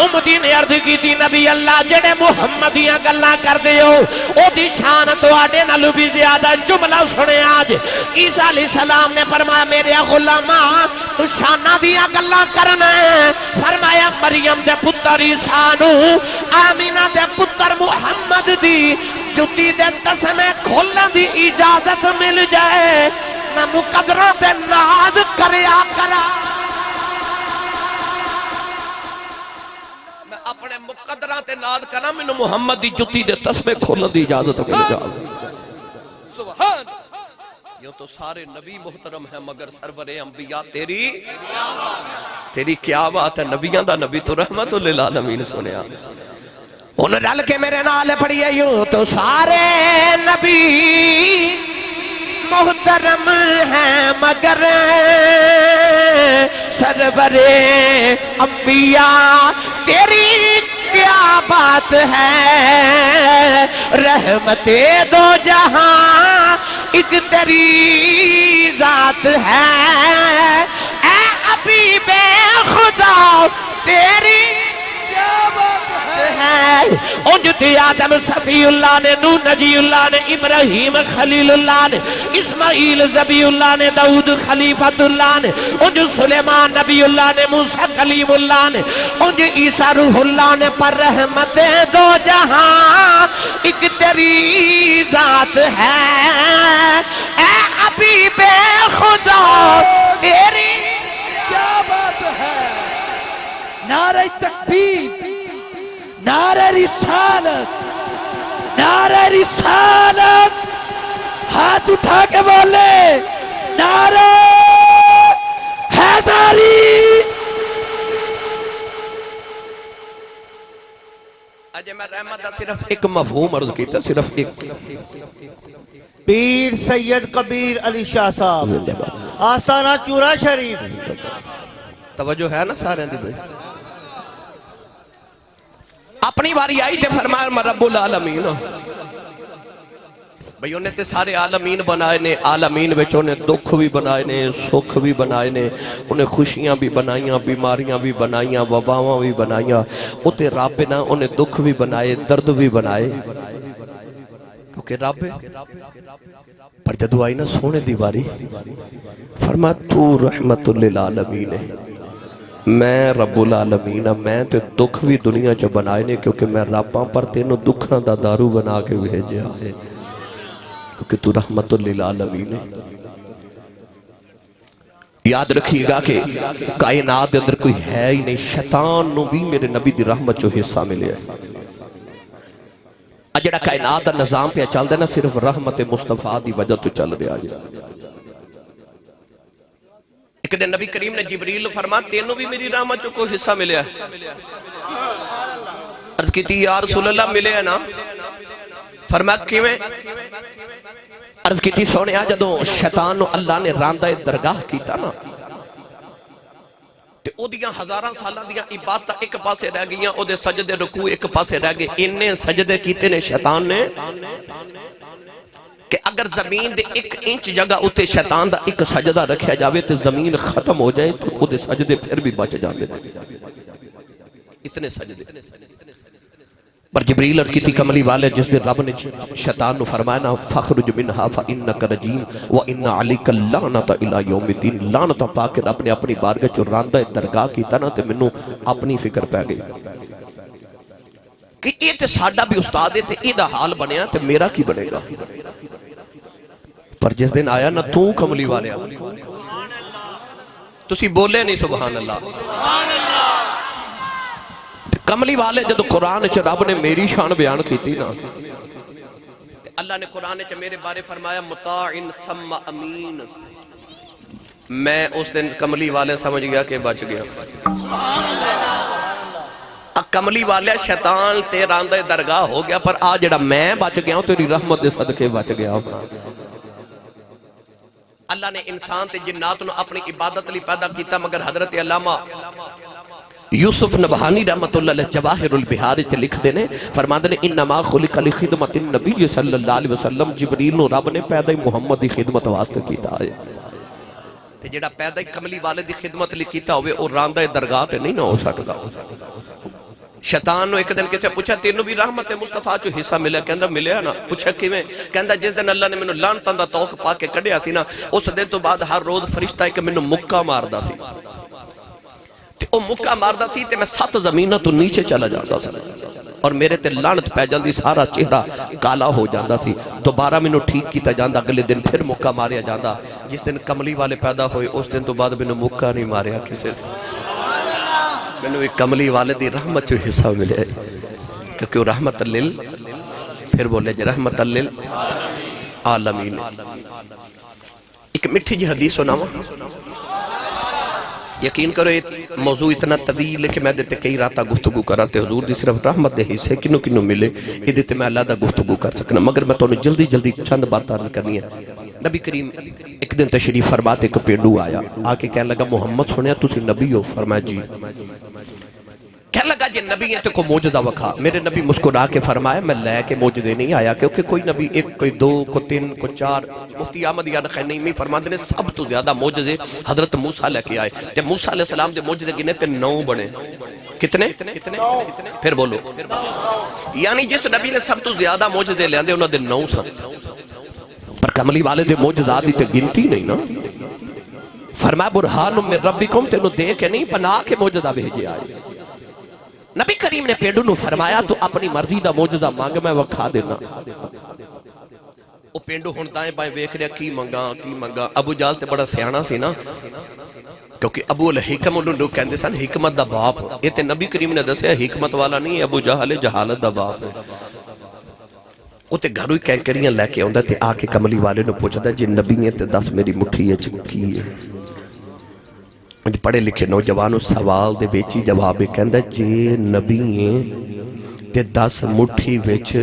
S2: امتی نے عرض کی تھی نبی اللہ جڑے محمدیاں گلاں کر دیو او دی شان تو آڈے نالو بھی زیادہ. جملہ سنے آج عیسیٰ علیہ السلام نے فرمایا میرے غلاماں تو شانہ دیا گلاں کرنا ہے. فرمایا مریم دے پتر عیسیٰ نو آمینہ دے پتر محمد دی جتی دے تسمے کھولن دی اجازت مل جائے میں مقدرہ دے ناد کریا کرا. میں اپنے مقدرہ دے ناد کرا میں محمد دی جتی دے تسمے کھولن دی اجازت مل جائے. سبحان یہ تو سارے نبی محترم ہیں مگر سرور انبیاء تیری کیا بات ہے. نبیاں دا نبی تو رحمت للعالمین سنیا. انہوں رل کے میرے نال پڑھئے یوں تو سارے نبی محترم ہیں مگر سرور انبیاء تیری کیا بات ہے. رحمت دو جہاں ایک تیری ذات ہے. اے حبیب خدا تیری ہے انج حضرت آدم صفی اللہ نے، نوح نجی اللہ نے، ابراہیم خلیل اللہ نے، اسماعیل ذبی اللہ نے، داؤد خلیفت اللہ نے، انج سلیمان نبی اللہ نے، موسیٰ کلیم اللہ نے، انج عیسیٰ روح اللہ نے، پر رحمت دو جہاں ایک تیری ذات ہے اے حبیب خدا تیری
S5: کیا بات ہے. نعرہ تکبیر، نعرہ رسالت، نعرہ رسالت. ہاتھ اٹھا کے بولے نعرہ حیدری.
S4: اجے میں رحمت دا صرف ایک مفہوم عرض کیتا، صرف ایک.
S3: پیر سید کبیر علی شاہ صاحب، آستانہ چورا شریف.
S4: توجہ ہے نا سارے دی بھائی. اپنی باری آئی تے فرمایا میں رب العالمین بھئی انہیں تے سارے عالمین بنائے نے، عالمین وچ انہیں دکھ بھی بنائے نے، سکھ بھی بنائے نے، انہیں خوشیاں بھی بنائیاں، بیماریاں بھی بنائیاں، وباواں بھی بنائیاں. اتے رب نے انہیں دکھ بھی بنائے، درد بھی بنائے، کیونکہ رب پر جدو آئی نا سونے دی باری فرمایا تو رحمت للعالمین ہے، میں رب العالمین میں تے دکھ بھی دنیا چ بنائے نے، کیونکہ میں رباں پر تینوں دکھاں دا دارو بنا کے بھیجیا ہے، کیونکہ تو رحمت للعالمین ہے. یاد رکھیے گا کہ کائنات دے اندر کوئی ہے ہی نہیں، شیطان نو بھی میرے نبی دی رحمت جو حصہ ملے ہے. جڑا کائنات دا نظام پہ چل دے نا صرف رحمت مصطفیٰ دی وجہ تو چل رہا ہے. ایک دن نبی کریم نے جبریل فرما تینوں بھی میری رحمت جو کوئی حصہ ملے ہے. عرض کی تھی یا رسول اللہ ملے ہے نا؟ فرمایا کیویں؟ عرض کی تھی سونے جدوں شیطان و اللہ نے راندہ درگاہ کیتا نا تے او دیاں ہزاراں سالاں دیاں عبادتاں ایک پاسے رہ گئیاں، او دے سجدے رکوع ایک پاسے رہ گئے. انہیں سجدے کیتے نے شیطان نے کہ اگر زمین دے ایک انچ جگہ اتے شیطان دا ایک سجدہ رکھیا جاوے تے زمین ختم ہو جائے تو او دے سجدے پھر بھی بچ جاندے. اتنے سجدے پر جبریل عرض کی تھی کملی والے جس دن رب نے شیطان نو فرمایا نا فخرج منہا فإنک رجیم وإن علیک اللعنۃ الی یوم الدین، لعنت پا کے رب نے اپنی بارگاہ چ راندہ درگاہ کیتا نا تے مینوں اپنی فکر پہ گئی کہ یہ تے ساڈا بھی استاد ہے تے اے دا حال بنیا تے میرا کی بنے گا. پر جس دن آیا نا تو کملی والے تسی بولے نہیں سبحان اللہ. کملی والے جدو قرآن چ رب نے میری شان بیان کیتی نا اللہ نے قرآن چ میرے بارے فرمایا مطاع ثم امین. میں اس دن کملی والے سمجھ گیا کہ بچ گیا. کملی والے شیطان تے راندہ درگاہ ہو گیا، پر آج جڑا میں بچ گیا ہوں تیری رحمت دے صدقے بچ گیا ہوں. اللہ نے انسان تے جنات نو اپنی عبادت لی پیدا کیتا، مگر حضرت علامہ یوسف نبہانی رحمت اللہ علیہ جواہر البحار تے لکھ دینے فرما دینے انما خلق لخدمت النبی صلی اللہ علیہ وسلم، جبریل نو رب نے پیدا محمد دی خدمت واسطے کیتا ہے. تے جڑا پیدا کملی والے دی خدمت لی کیتا ہوئے او راندہ درگاہ تے نہیں نہ ہو سکتا. شیطان نو ایک دن کسے پوچھا تینوں بھی رحمت مصطفیٰ چو حصہ ملے؟ کہندہ ملے نا. پوچھا کیویں؟ کہندہ جس دن اللہ نے منو لعنتاں دا توق پا کے کڈیا سی نا اس دن تو بعد ہر روز فرشتہ ایک منو مکہ ماردا سی تے او مکہ ماردا سی تے میں 7 زمیناں تو نیچے چلا جاندا سی اور میرے تے لعنت پہ جاندی، سارا چہرہ کالا ہو جاندا سی. دوبارہ منو ٹھیک کیتا جاندا، اگلے دن پھر مکہ ماریا جاندا. جس دن کملی والے پیدا ہوئے اس دن تو بعد منو مکہ نہیں ماریا کسے. میں ایک کملی والے دی رحمت جو حصہ ملے کیونکہ وہ رحمت لل پھر بولے جی رحمت للعالمین. ایک مٹھی جی حدیث سناواں، یقین کرو یہ موضوع اتنا طویل ہے کہ میں دیتے کئی راتہ گفتگو کراتے حضور دی صرف رحمت دے حصے کنو کنو ملے یہ دیتے میں اللہ دا گفتگو کر سکنا، مگر میں تو نے جلدی جلدی چند بات عرض کرنی ہے. نبی کریم ایک دن تشریف فرماتے ایک پینڈو آیا، آ کے کہنے لگا محمد سنیا تسی نبی ہو؟ فرمایا جی. کہنے کہنے لگا جی نبی ہے تو کو موجزہ وکھا. میرے نبی مسکرا کے فرمایا میں لے کے موجزے نہیں آیا کیونکہ کوئی نبی ایک کوئی دو کو تین کو چار. مفتی احمد یار خینیمی فرماتے ہیں سب تو زیادہ موجزے حضرت موسیٰ لے کے آئے تے موسیٰ علیہ السلام دے موجزے گنے تے 9 بنے. کتنے؟ پھر بولو. یعنی جس نبی نے سب تو زیادہ موجزے لے آندے انہوں دے 9 سن. پر کملی والے دے موجزات دی تے گنتی نہیں نا. فرمایا برہان من ربکم تینوں دے کے نہیں پناہ کے موجزہ بھیجے آئے. نبی کریم نے پیڑوں نو فرمایا تو اپنی مرضی دا موجزہ مانگ میں وکھا دینا. وہ پیڑوں ہن دائیں بائیں ویکھ رہا کی منگا. ابو جہل تے بڑا سیانا سی نا کیونکہ ابو الحکم انہوں نے کہندے سن حکمت دا باپ. یہ تے نبی کریم نے دسیا حکمت والا نہیں ابو جہل جہالت دا باپ ہے. وہ تے گھروں ہی کینکریاں لے کے آندا تے آ کے کملی والے نو پوچھدا جی نبی ہے تے 10 میری مٹھی ہے چکی ہے. پڑھے لکھے نوجوانوں سوال دے بیچی جوابے کہندہ جے نبی ہیں تے 10 مٹھی وچ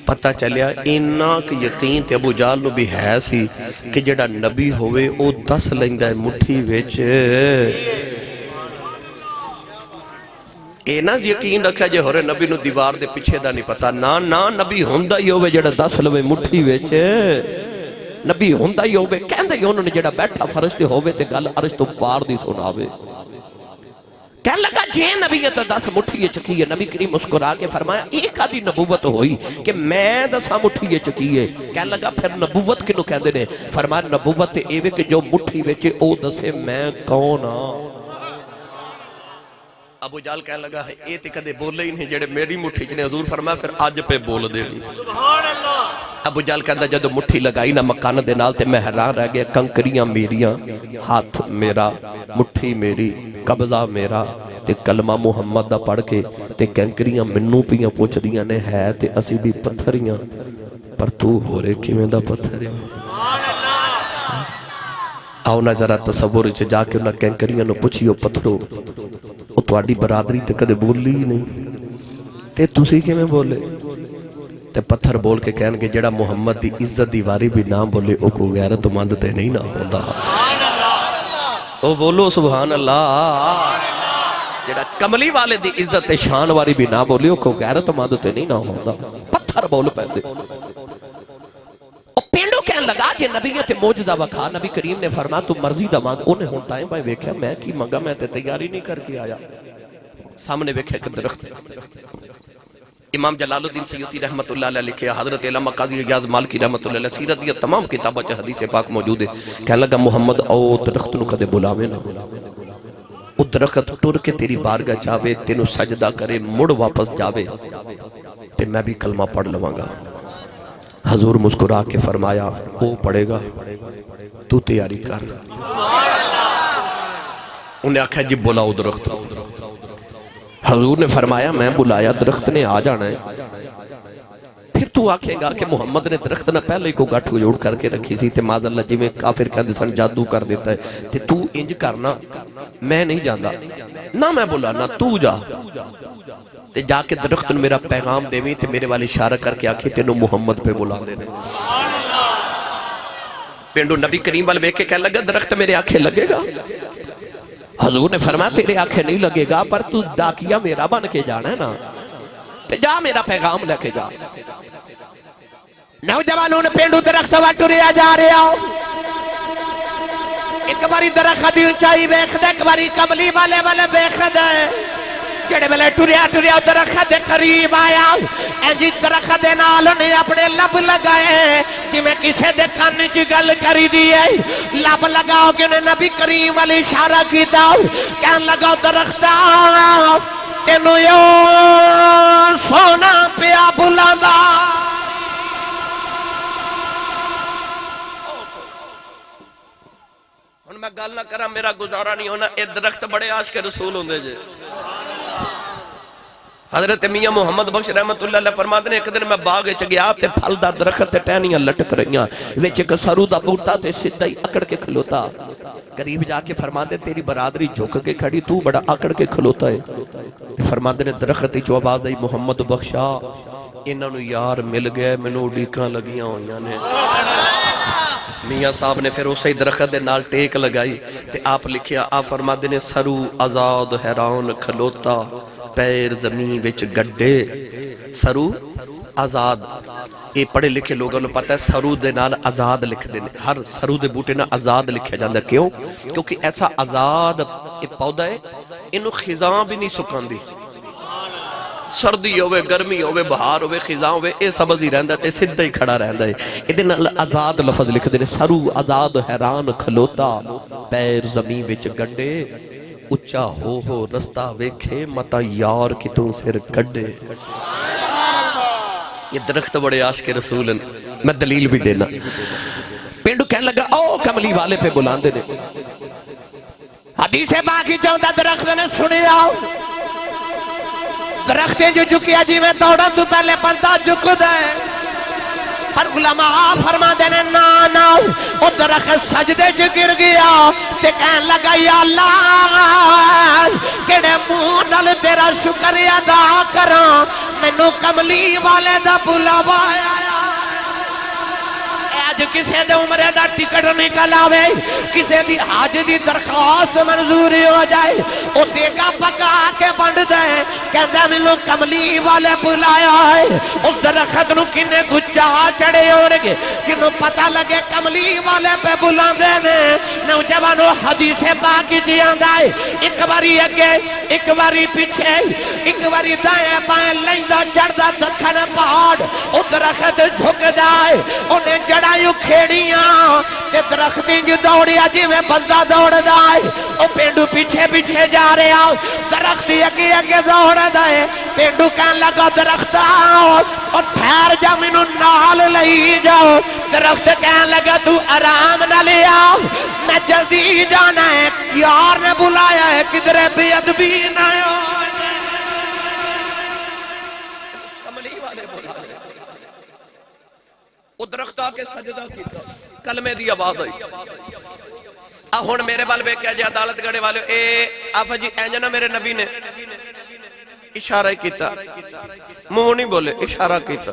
S4: پتہ چلیا اینا کہ یقین تے ابو جہل نو بھی ہے سی کہ جڑا نبی ہوئے او 10 لیندہ ہے مٹھی وچ. اینا یقین رکھا جے ہورے نبی نو دیوار دے پیچھے دا نہیں پتا. نا نبی ہوندہ ہی ہوئے جڑا 10 لوے مٹھی وچ. نبی ہوندہ ہی ہوئے کہندہ ہی انہوں نے جڑا بیٹھا فرشتے ہوئے تے گل عرش تو پار دی سناوے. کہنے لگا جے نبی ہے تو 10 مٹھی چکی ہے. نبی کریم مسکرا کے فرمایا ایک آدھی نبوت ہوئی کہ میں 10 مٹھی چکی ہے. کہنے لگا پھر نبوت کنو کہندے نے. فرمایا نبوت ایوے کہ جو مٹھی ویچے او دسے میں کون ہاں. ابو جہل کہنے لگا اے تے کدے بولے ہی نہیں جڑے میری مٹھی چنے. حضور فرمایا پھر آج پہ بول دے. سبحان اللہ. ابو جہل کہندہ جدو مٹھی لگائی نا مکان دے نال تے میں حیران رہ گیا. کنکریاں میریاں ہاتھ میرا مٹھی میری قبضہ میرا تے کلمہ محمد دا پڑھ کے تے کنکریاں منو پیاں پوچھ دیاں نے ہے تے اسی بھی پتھریاں پر تو ہو رہے کیویں دا پتھر ہے. آؤ نا ذرا تصور چ جا کے انہاں کنکریاں نو پوچھیو پتھرو او تواڈی برادری تے کدے بولی ہی نہیں تے تسی کیویں بولے. تے پتھر بول کے کہن کہ جڑا محمد دی عزت دی واری بھی نام بولے او کو غیرت مند تے نہیں نہ ہوندا. او بولو سبحان اللہ. جڑا کملی والے دی عزت تے شان واری بھی نہ بولے او کو غیرت مند تے نہیں نہ ہوندا. پتھر بول پیندے. او پینڈو کہن لگا کہ نبی تے موجزہ وکھا. نبی کریم نے فرمایا تو مرضی دا مانگ. اونے ہن ٹائم بھائی ویکھیا میں کی منگا میں تے تیاری نہیں کر کے آیا. سامنے ویکھیا کہ درخت. امام جلال الدین سیوطی رحمت اللہ علیہ لکھے حضرت علامہ قاضی اعجاز مالکی رحمت اللہ علیہ سیرت یہ تمام کتابہ چا حدیث پاک موجود ہے. کہنے لگا محمد او درخت نو کدے بلاوے نا. او درخت ٹر کے تیری بارگاہ جاوے تینو سجدہ کرے مڑ واپس جاوے تے میں بھی کلمہ پڑھ لواں گا. حضور مسکرا کے فرمایا او پڑھے گا تو تیاری کر. انہیں آکھا جی بلاؤ درخت. حضور نے فرمایا میں بلایا درخت نے آ جانا ہے. پھر تو آکھے گا کہ محمد نے درخت نہ پہلے کو گٹھ کو جوڑ کر کے رکھی سی تے ماذا اللہ جی میں کافر کہندے سن جادو کر دیتا ہے تے تو انج کرنا میں نہیں جاندا نہ میں بلانا تو جا تے جا کے درخت نے میرا پیغام دیویں تے میرے والے اشارہ کر کے آکھے تینوں محمد پہ بلا دے. پینڈو نبی کریم والے ویکھ کے کہنے لگا درخت میرے آنکھیں لگے گا. حضور نے فرمایا تیرے آنکھیں نہیں لگے گا پر تو ڈاکیا میرا بن کے جانا ہے نا تے جا میرا پیغام لے کے جا.
S2: نوجوانوں نے پینڈو درخت وٹریا جا رہا. ایک باری درخت دی اونچائی ویکھ دے ایک باری کملی والے ویکھ دے. جڑے ویلے ٹریا درخت دے قریب آیا انجی درخت دے نال نے اپنے لب لگائے جویں کسے دے کان وچ گل کری دی ہے. لب لگاؤ کہ نبی کریم والی اشارہ کیتا کہن لگا درخت تینوں یو سونا پیا بلاندا.
S4: ہن میں گل نہ کراں میرا گزارا نہیں ہونا. اے درخت بڑے عاشق رسول ہوندے جے. حضرت میاں محمد بخش رحمت اللہ علیہ فرماتے ہیں ایک دن میں باغ وچ گیا تے پھلدار درخت تے ٹہنیاں لٹک رہیاں وچ ایک سرو دا بوٹا تے سیدھا ہی اکڑ کے کھلوتا. قریب جا کے فرماتے تیری برادری جھک کے کھڑی تو بڑا اکڑ کے کھلوتا ہے. فرماتے ہیں درخت وچ آواز آئی محمد بخشا انہاں نو یار مل گئے مینوں اڈیکاں لگیاں ہوئیاں نے. میاں صاحب نے پھر اسی درخت دے نال ٹیک لگائی تے آپ لکھیا، آپ فرماتے نے سرو آزاد حیران کھلوتا پیر زمین وچ گڈے. سرو آزاد، یہ پڑھے لکھے لوگوں نے پتہ ہے سرو دے نال آزاد لکھ دینے، ہر سرو دے بوٹے نال آزاد لکھیا جاندہ. کیوں؟ کیونکہ ایسا آزاد پودا ہے انہوں خزاں بھی نہیں سکاندی. سردی ہوئے، گرمی ہوئے، بہار ہوئے، خزاں ہوئے، اے سبز ہی رہندہ تے سدھا ہی کھڑا رہندہ ہے. ادھے نال آزاد لفظ لکھ دینے، سرو آزاد حیران کھلوتا پیر زمین وچ گڈے اچھا ہو رستہ ویکھے متا یار کی تو سر کڈے. یہ درخت بڑے عاشق رسول ہیں. میں دلیل بھی دینا. پینڈو کہنے لگا او کملی والے پہ بلاندے نے.
S2: حدیث باقی چاہتا درخت نے سنی آؤ، درختیں جو جھکیا جی میں دوڑا تو پہلے بندہ جھک دے. پر علماء فرما دینے نا او درخت سجدے جو گر گیا تے کہنے لگا یا اللہ کیڑے منہ نال تیرا شکر ادا کراں، مینوں کملی والے دا بلاوا آیا. آج کسے دے عمرے دا ٹکٹ نکل آوے، کسے دی حاج دی درخواست منظوری ہو جائے، او دیگا پکا کے بند دے کہندہ ملو کملی والے بلایا ہے. اس درخت نو کنے گچا چڑے ہونگے کنو پتہ لگے کملی والے پہ بلاندے نے. نوجوانو حدیث پاکی جی آندہ ہے، ایک باری اگے ایک باری پیچھے ایک باری دائیں بائیں لیندہ جڑدہ دکھن پہاڑ. او درخت جھک جائے انہیں جڑائیو کھیڑیاں تے درختی جو دوڑیا جی میں بندہ دوڑ دائے. او پینڈو پیچھے پیچھے جا رہے آؤ، درختی اگے اگے دوڑ دائے. پینڈو کہنے لگا درخت آؤ اور ٹھہر جا منو نال لئی جاؤ. درخت کہنے لگا تو آرام نہ لے آؤ، میں جلدی جانا ہے، یار نے بلایا ہے کدھرے بے ادبی نہ ہو.
S4: کملی والے بلا لے. وہ درخت آکے سجدہ کیتا، کلمے دی آواز آئی. ہن میرے بال بے کہ جی عدالت گڑے والے اے آپ جی اینجنا میرے نبی نے اشارہ کیتا، منہ نہیں بولے، اشارہ کیتا.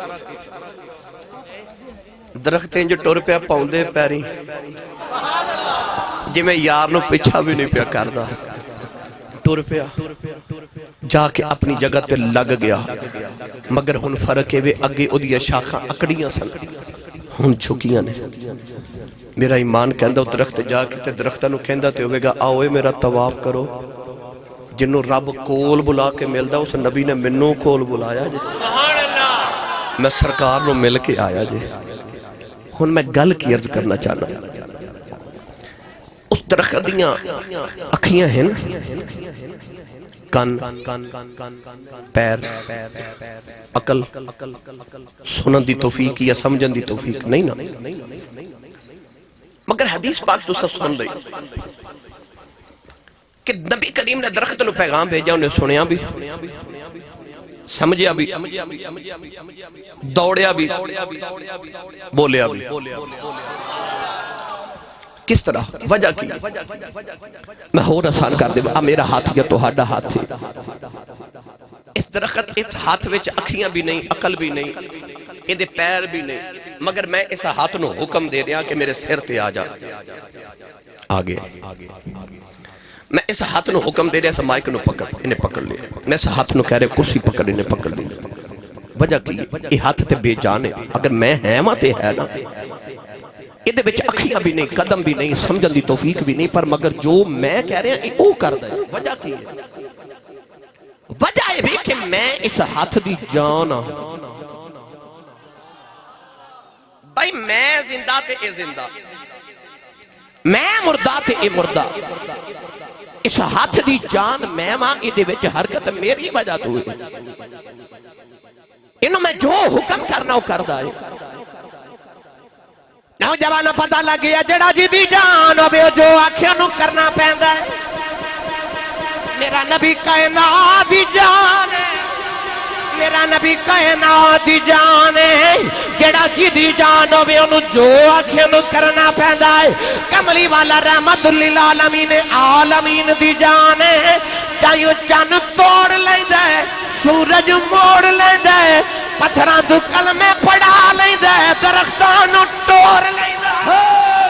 S4: درخت انج ٹر پیا پاؤندے پیری جی میں یار نو پیچھا بھی نہیں پیا کردا. ٹر پیا جا کے اپنی جگہ تے لگ گیا. مگر ہن فرق ہے وے اگے اودیاں شاخاں اکڑیاں سن، ہن جھکیاں نے. میرا ایمان کہندا درخت جا کے تے درختاں نو کہندا تے ہوے گا آؤ میرا طواف کرو. جنوں رب کول بلا کے ملدا اس نبی نے منوں کول بلایا جی، میں سرکار نو مل کے آیا جی. ہن میں گل کی عرض کرنا چاہنا، اس درخت دیاں اکھیاں ہیں، کان، پیر، عقل، سنن دی توفیق یا سمجھن دی توفیق نہیں نا. مگر حدیث پاک تو سب سن لئی کہ نبی کریم نے درخت نو پیغام بھیجا، انہیں سنیا بھی، سمجھیا بھی، دوڑیا بھی، بولیا بھی. کس طرح؟ وجہ کی میں اور آسان کر دے. میرا ہاتھ یا تو ہاڈا ہاتھ ہے. اس درخت اس ہاتھ وچ اکھیاں بھی نہیں، عقل بھی نہیں، ادھے پیر بھی نہیں، مگر میں اس ہاتھ نو حکم دے رہا کہ میرے سر تے آ جا. آگے میں اس ہاتھ نو حکم دے رہا اس مائک نو پکڑ، انہیں پکڑ لیا. میں اس ہاتھ نو کہہ رہا کرسی پکڑ، انہیں پکڑ لیا. وجہ کی یہ ہاتھ تے بے جان ہے. اگر میں ہے ماں تے ہے نا، ادھے بچ اکھیاں بھی نہیں، قدم بھی نہیں، سمجھن دی توفیق بھی نہیں، پر مگر جو میں کہہ رہا ہیں او کر دے. وجہ کی ہے؟ وجہ ہے بھی کہ میں اس ہاتھ دی جان ہاں. بھائی میں زندہ تے اے زندہ، میں مردہ تے اے مردہ. اس ہاتھ دی جان میں ماں ادھے بچ حرکت میری وجہ تو ہے. انہوں میں جو حکم کرنا ہو کر دائے. نوجوانوں پتہ لگ گیا جڑا جی دی جان ہوئے جو آنکھیں نو کرنا پہندا ہے. میرا نبی کائنات دی جان ہے، میرا نبی کائنات دی جان ہے. جڑا جی دی جان ہوئے انہوں جو آنکھیں نو کرنا پہندا ہے. کملی والا رحمت للعالمین عالمین دی جان ہے. جائیو چن توڑ لیندہ ہے، سورج موڑ لیندہ ہے، پتھران تو کلمے پڑھا لیندہ ہے، درختانو ٹور لیندہ ہے.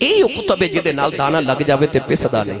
S4: ਇਹ ਉਹ ਕੁਤਬ ਹੈ ਜਿਹਦੇ ਨਾਲ ਦਾਣਾ ਲੱਗ ਜਾਵੇ ਤੇ ਪਿਸਦਾ ਨਹੀਂ।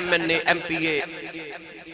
S4: MNA MPA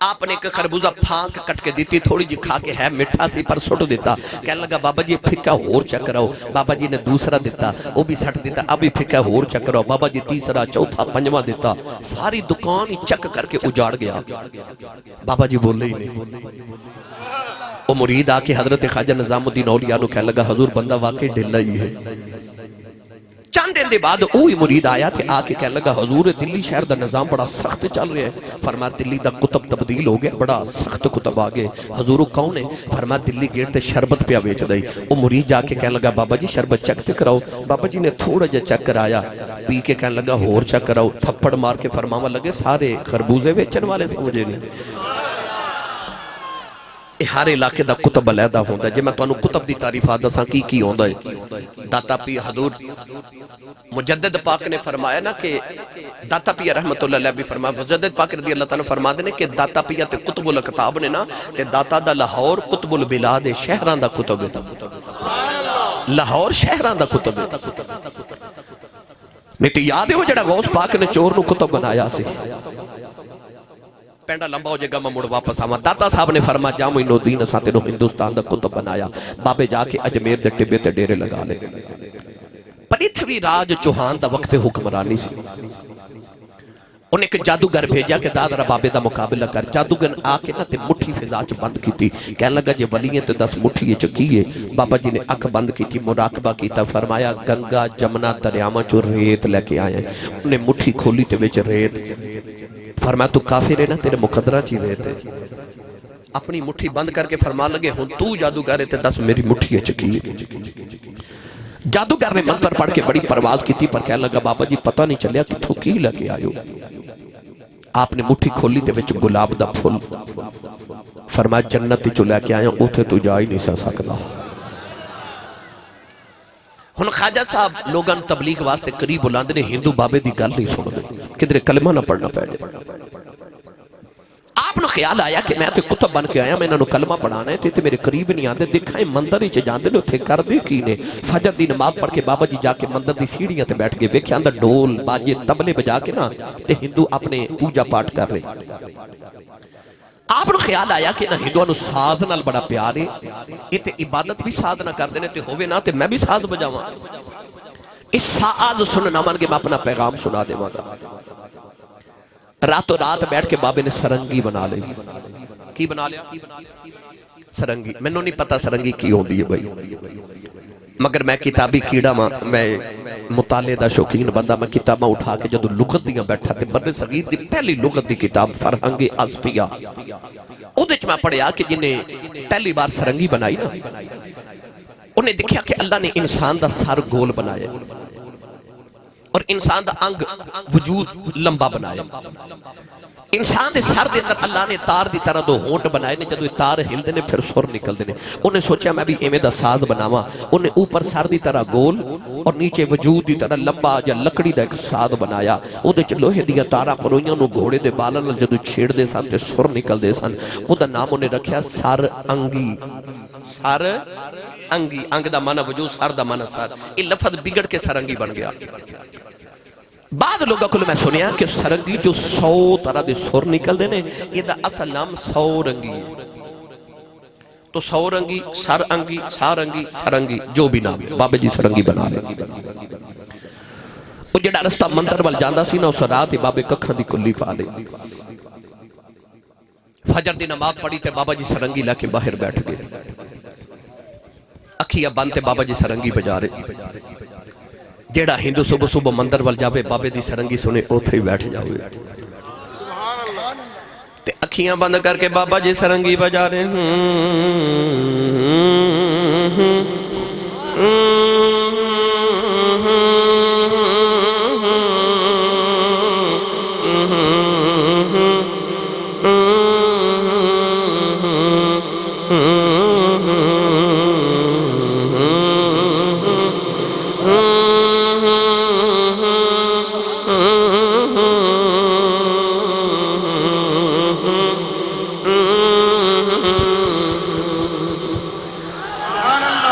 S4: آپ نے ایک خربوزہ پھانک کٹ کے دیتی تھوڑی جی کھا کے ہے مٹھا سی پر سٹ دیتا کہنے لگا بابا جی پھکا ہور چک رہو بابا جی نے دوسرا دیتا وہ بھی سٹ دیتا ابھی پھکا ہور چک رہو بابا جی تیسرا چوتھا پنجواں دیتا ساری دکان ہی چک کر کے اجاڑ گیا بابا جی بول رہی نہیں وہ مرید آ کے حضرت خواجہ نظام الدین اولیاء نو کہنے لگا حضور بندہ واقعی ڈھلا ہی ہے چند دن دے بعد وہی مرید آیا کہ آ کے کہنے لگا حضور دلی شہر دا نظام بڑا سخت چل رہا ہے فرمایا دلی دا کتب تبدیل ہو گیا بڑا سخت کتب آگے حضور کون ہے فرمایا دلی گیٹ تے شربت پہ بیچ دائی وہ مرید جا کے کہنے لگا بابا جی شربت چک تے کراؤ بابا جی نے تھوڑا جا چک کرایا پی کے کہنے لگا ہور چک کراؤ تھپڑ مار کے فرماوا لگے سارے خربوزے بیچن والے سمجھے نہیں ہر علاقے دا کتب علیحدہ ہوندہ ہے جے میں تو انہوں کتب دی تعریفات دساں کی ہوندہ ہے داتا پی حضور مجدد پاک نے فرمایا نا کہ داتا پی رحمت اللہ علیہ بھی فرمایا مجدد پاک رضی اللہ تعالیٰ فرما دینے کہ داتا پی تے کتب الکتاب نے نا تے داتا دا لاہور کتب البلاد شہران دا کتب ہے لاہور شہران دا کتب ہے نہیں تو یاد ہے وہ جڑا غوث پاک نے چور نو کتب بنایا سی پینڈا لمبا ہو جائے گا میں مڑ واپس آما داتا صاحب نے فرما جامع الدین ساتھ نو ہندوستان دا کتب بنایا بابے جا کے اجمیر دے ٹبے تے ڈیرے لگا لے پریتھوی راج چوہان دا وقت حکمرانی سی انہیں ایک جادوگر بھیجا کہ دادرہ بابے دا مقابلہ کر جادوگر آکے نا تے مٹھی فضا چ بند کی تھی کہنے لگا جے ولییں تے 10 مٹھی چکیے بابا جی نے اکھ بند کی تھی مراقبہ کیتا فرمایا گنگا جمنا دریاما چو ریت لے کے آئے انہیں مٹھی کھولی تے وچ ریت فرمایا تو کافر ہے نا تیرے مقدرہ چی رہتے اپنی مٹھی بند کر کے فرما لگے ہوں تو جادوگر تے 10 میری مٹھی چکی جادوگر نے منتر پڑھ کے بڑی پرواز کی تھی پر کہنے لگا بابا جی پتہ نہیں چلیا کہ تو کی لگے آئیو آپ نے مٹھی کھولی تے وچ گلاب دا پھول فرمایا جنت چو لے کے آیا اوتھے تو جا ہی نہیں سا سکتا ہن خواجہ صاحب لوگاں تبلیغ واسطے قریب بلاندے نے ہندو بابے دی گل نہیں سن دے کدھر کلمہ نہ پڑھنا پہ جائے آپ نے خیال آیا کہ میں تو کتب بن کے آیا میں انہوں کلمہ پڑھانا ہے تو میرے قریب نہیں آندے دیکھائیں مندر ہی جاندے نے اتھے کر دے کی نے فجر دی نماز پڑھ کے بابا جی جا کے مندر دی سیڑھیاں تے بیٹھ گئے ویکھے اندر ڈول باجے تبلے بجا کے نا تے ہندو اپنے پوجا پاٹ کر رہے آپ نے خیال آیا کہ ہندوؤں نو ساز نال بڑا پیار ہے یہ تے عبادت بھی ساز نہ کر دینے تے ہوئے نا تے میں بھی ساز بجاواں اس ساز سننا من کے میں اپنا پیغام سنا دے ماں راتوں رات بیٹھ کے بابے نے سرنگی بنا لے کی بنا لیا سرنگی میں نے نہیں پتا سرنگی کی ہوندی ہے بھائی مگر میں کتابی کیڑا میں مطالعے دا شوقین بندہ میں کتاباں اٹھا کے جدو لغت دیاں بیٹھا تے بر صغیر دی پہلی لغت دی کتاب فرہنگ اصفیہ اودے وچ میں پڑھیا کہ جنہیں پہلی بار سرنگی بنائی نا انہیں دیکھا کہ اللہ نے انسان دا سر گول بنایا اور انسان دا انگ وجود لمبا بنایا انسان دے سر دے اندر اللہ نے تار دی طرح دو ہونٹ بنائے نے جدو تار ہل دینے پھر سر نکل دینے انہیں سوچا میں بھی ایمیں دا ساز بناوا انہیں اوپر سر دی طرح گول اور نیچے وجود دی طرح لمبا یا لکڑی دا ایک ساز بنایا او دے چلوہے دیا تارا پرویاں نو گھوڑے دے بالن جدو چھیڑ دے سن تے سر نکل دے سن او دا نام انہیں رکھیا سر انگی سر انگی انگ دا مانا وجود سر دا مانا سر یہ لفظ بگڑ کے سرنگی بن گیا بعد لوگوں کو میں سنیا کہ سرنگی جو 100 طرح دے سر نکل دینے یہ دا اصل نام 100 رنگی تو 100 رنگی سر انگی سارنگی سرنگی جو بھی نام بابے جی سرنگی بنا لے وہ جڑا رستہ مندر وال جاندہ سی نا اس رات بابے ککھاں دی کلی پا لے فجر دی نماز پڑھی تے بابا جی سرنگی لے کے باہر بیٹھ گئے اکھیاں بند تے بابا جی سرنگی بجا رہے جیڑا ہندو صبح صبح مندر وال جاوے بابے دی سرنگی سنے اوتھے ہی بیٹھ جاوے تے اکھیاں بند کر کے بابا جی سرنگی بجا رہے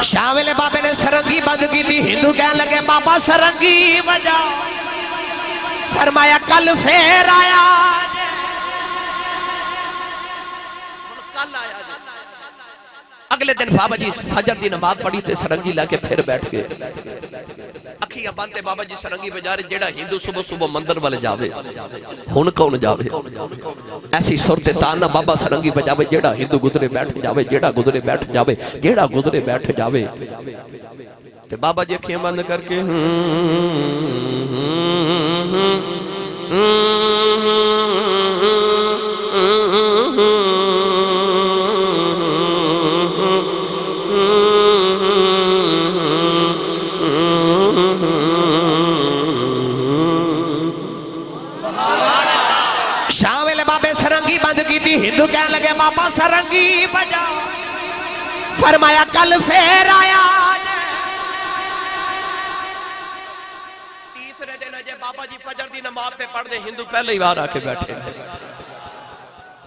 S2: شاول بابے نے سرنگی بند کی تھی ہندو کہنے لگے بابا سرنگی بجا فرمایا کل پھر آیا
S4: کل آیا جی اگلے دن بابا جی فجر دی نماز پڑھی تے سرنگی لے کے پھر بیٹھ گئے اکھیاں بانتے بابا جی سرنگی بجا رہے جیڑا ہندو صبح صبح مندر والے جاوے ہن کون جاوے ایسی صورت تانا بابا سرنگی بجاوے جیڑا ہندو گزرے بیٹھ جاوے جیڑا گزرے بیٹھ جاوے جیڑا گزرے بیٹھ جاوے تے بابا جی اکھیاں بند کر کے
S2: شاول بابے سرنگی بند کی تھی ہندو کہنے لگے بابا سرنگی بجا فرمایا کل پھر آیا
S4: تیسرے دن اجے بابا جی فجر دی نماز تے پڑھ دے ہندو پہلے ہی بار آ کے بیٹھے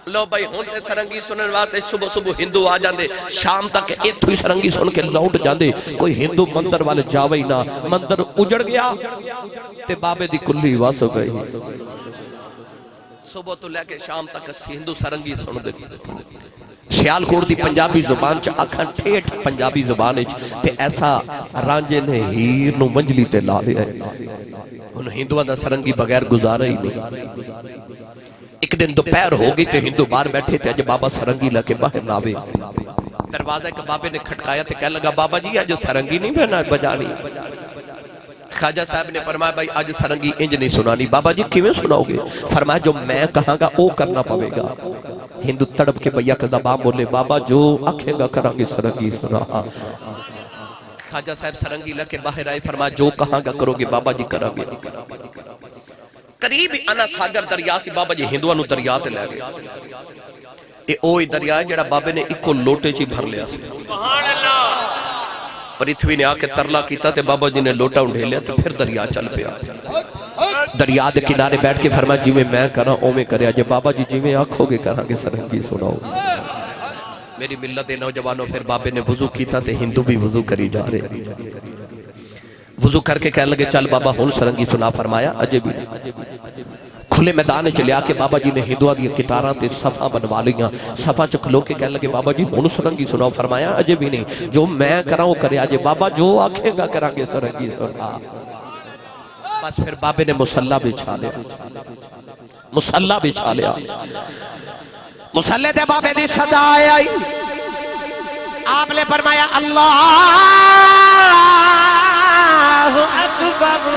S4: لو بھائی ہون تے سرنگی سنن واسطے صبح صبح ہندو آ جاندے شام تک ایتھوں ہی سرنگی سن کے لوٹ جاندے کوئی ہندو مندر والے جاوے ہی نہ مندر اجڑ گیا تے بابے دی کلی وس گئی صبح تو لے کے شام تک ہندو سرنگی سن دے سیالکوٹ دی پنجابی زبان چ آکھن ٹھیٹھ پنجابی زبان وچ تے ایسا رانجے نے ہیر نو منجلی تے لا لیا ان ہندوؤں دا سرنگی بغیر گزارا ہی نہیں ایک دن دوپہر ہو گئی تے ہندو باہر بیٹھے تے اج بابا سرنگی لے کے باہر ناوے دروازہ ایک بابے نے کھٹکایا تے کہنے لگا بابا جی اج سرنگی نہیں بنا بجانی خواجہ صاحب نے فرمایا بھائی آج سرنگی انج نہیں سنانی بابا جی کیویں سناؤ گے فرمایا جو میں کہاں گا وہ کرنا پوے گا ہندو تڑپ کے بھیا کدا بام بولے بابا جو آکھے گا کریں گے سرنگی سنا خواجہ صاحب سرنگی لے کے باہر آئے فرمایا جو کہاں گا کرو گے بابا جی کریں گے قریب انا ساگر دریا سی بابا جی ہندوؤں نو دریا تے لے گئے اے اوہی دریا ہے جڑا بابے نے ایکو لوٹے چی بھر لیا سی پرتھوی نے آکے ترلا کیتا تے بابا جی نے لوٹا انڈھے لیا تے پھر دریا چل پیا دریا دے کنارے بیٹھ کے فرمایا جی میں کراں اوویں کریا جے بابا جی جی میں آکھو گے کراں گے سرنگی سناؤ میری ملت دے نوجوانوں پھر بابے نے وضو کیتا تے ہندو بھی وضو کری جا رہے وضو کر کے کہنے لگے چل بابا ہن سرنگی سنا فرمایا اجے بھی کھلے میدان چلے آ کے بابا جی نے ہندوؤں دی کتاراں تے صفاں بنوا لیاں صفاں چ کھلو کے کہنے لگے بابا جی ہن سرنگی سناؤ فرمایا اجے بھی نہیں جو میں کراں وہ کرے اجے بابا جو آکھے گا کراں گے سرنگی سنا بس پھر بابے نے مصلی بچھا لیا مصلی بچھا لیا
S2: مصلی تے بابے دی صدا آئی آپ نے فرمایا اللہ اکبر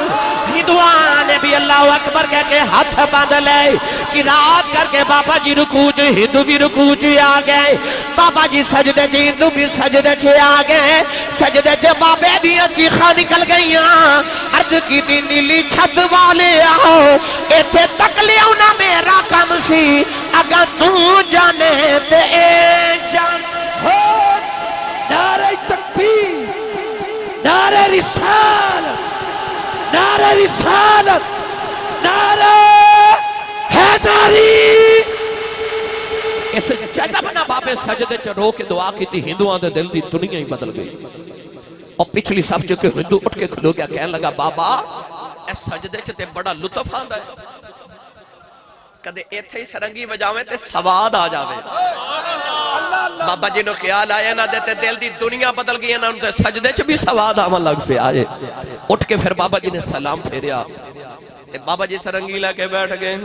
S2: ہندوان نے بھی اللہ اکبر کہہ کے ہاتھ باندھ لے قرات کر کے بابا جی رکوع چ ہندو بھی رکوع چ آ گئے بابا جی سجدے چ ہندو بھی سجدے چ آ گئے سجدے چ بابے دی چیخاں نکل گئیاں عرض کی نیلی چھت والے آؤ ایتھے تک لیاؤ نہ میرا کم سی اگر تو جانے تے اے جان
S5: نعرہ تکبیر نعرہ رسالت نعرہ رسالت نعرہ حیدری
S2: اس جذب نہ بابے سجدے چ رو کے دعا کی تھی ہندوؤں دے دل دی دنیا ہی بدل گئی اور پچھلی صف چ کے ہندو اٹھ کے کھلو گیا کہنے لگا بابا اس سجدے چ تے بڑا لطف آندا ہے کدے ایتھے ہی سرنگی بجاویں تے سواد آ جاوے بابا جی نو خیال آیا نہ دیتے دل دی دنیا بدل گئی نہ انتے سجدے چ بھی سواد آون لگ پے آئے اٹھ کے پھر بابا جی نے سلام پھیریا بابا جی سرنگی لے کے بیٹھ گئے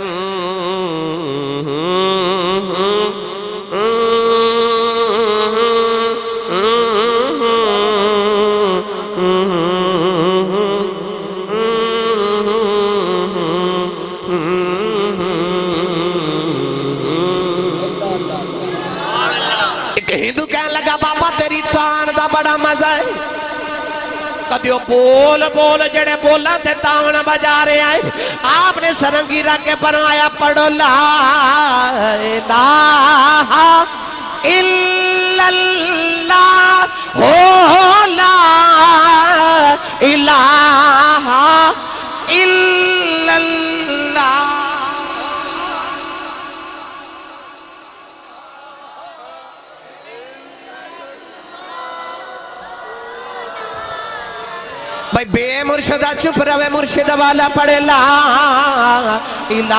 S2: ہندو کہنے لگا بابا تیری تان دا بڑا مزہ ہے کدیو بول بول جڑے بولا تے تان بجا رہے آئے آپ نے سرنگی رکھ کے فرمایا پڑھو لا الہ الا اللہ ہو لا الہ الا اللہ بھائی بے مرشدہ چپ روے مرشدہ والا پڑھے لا الہ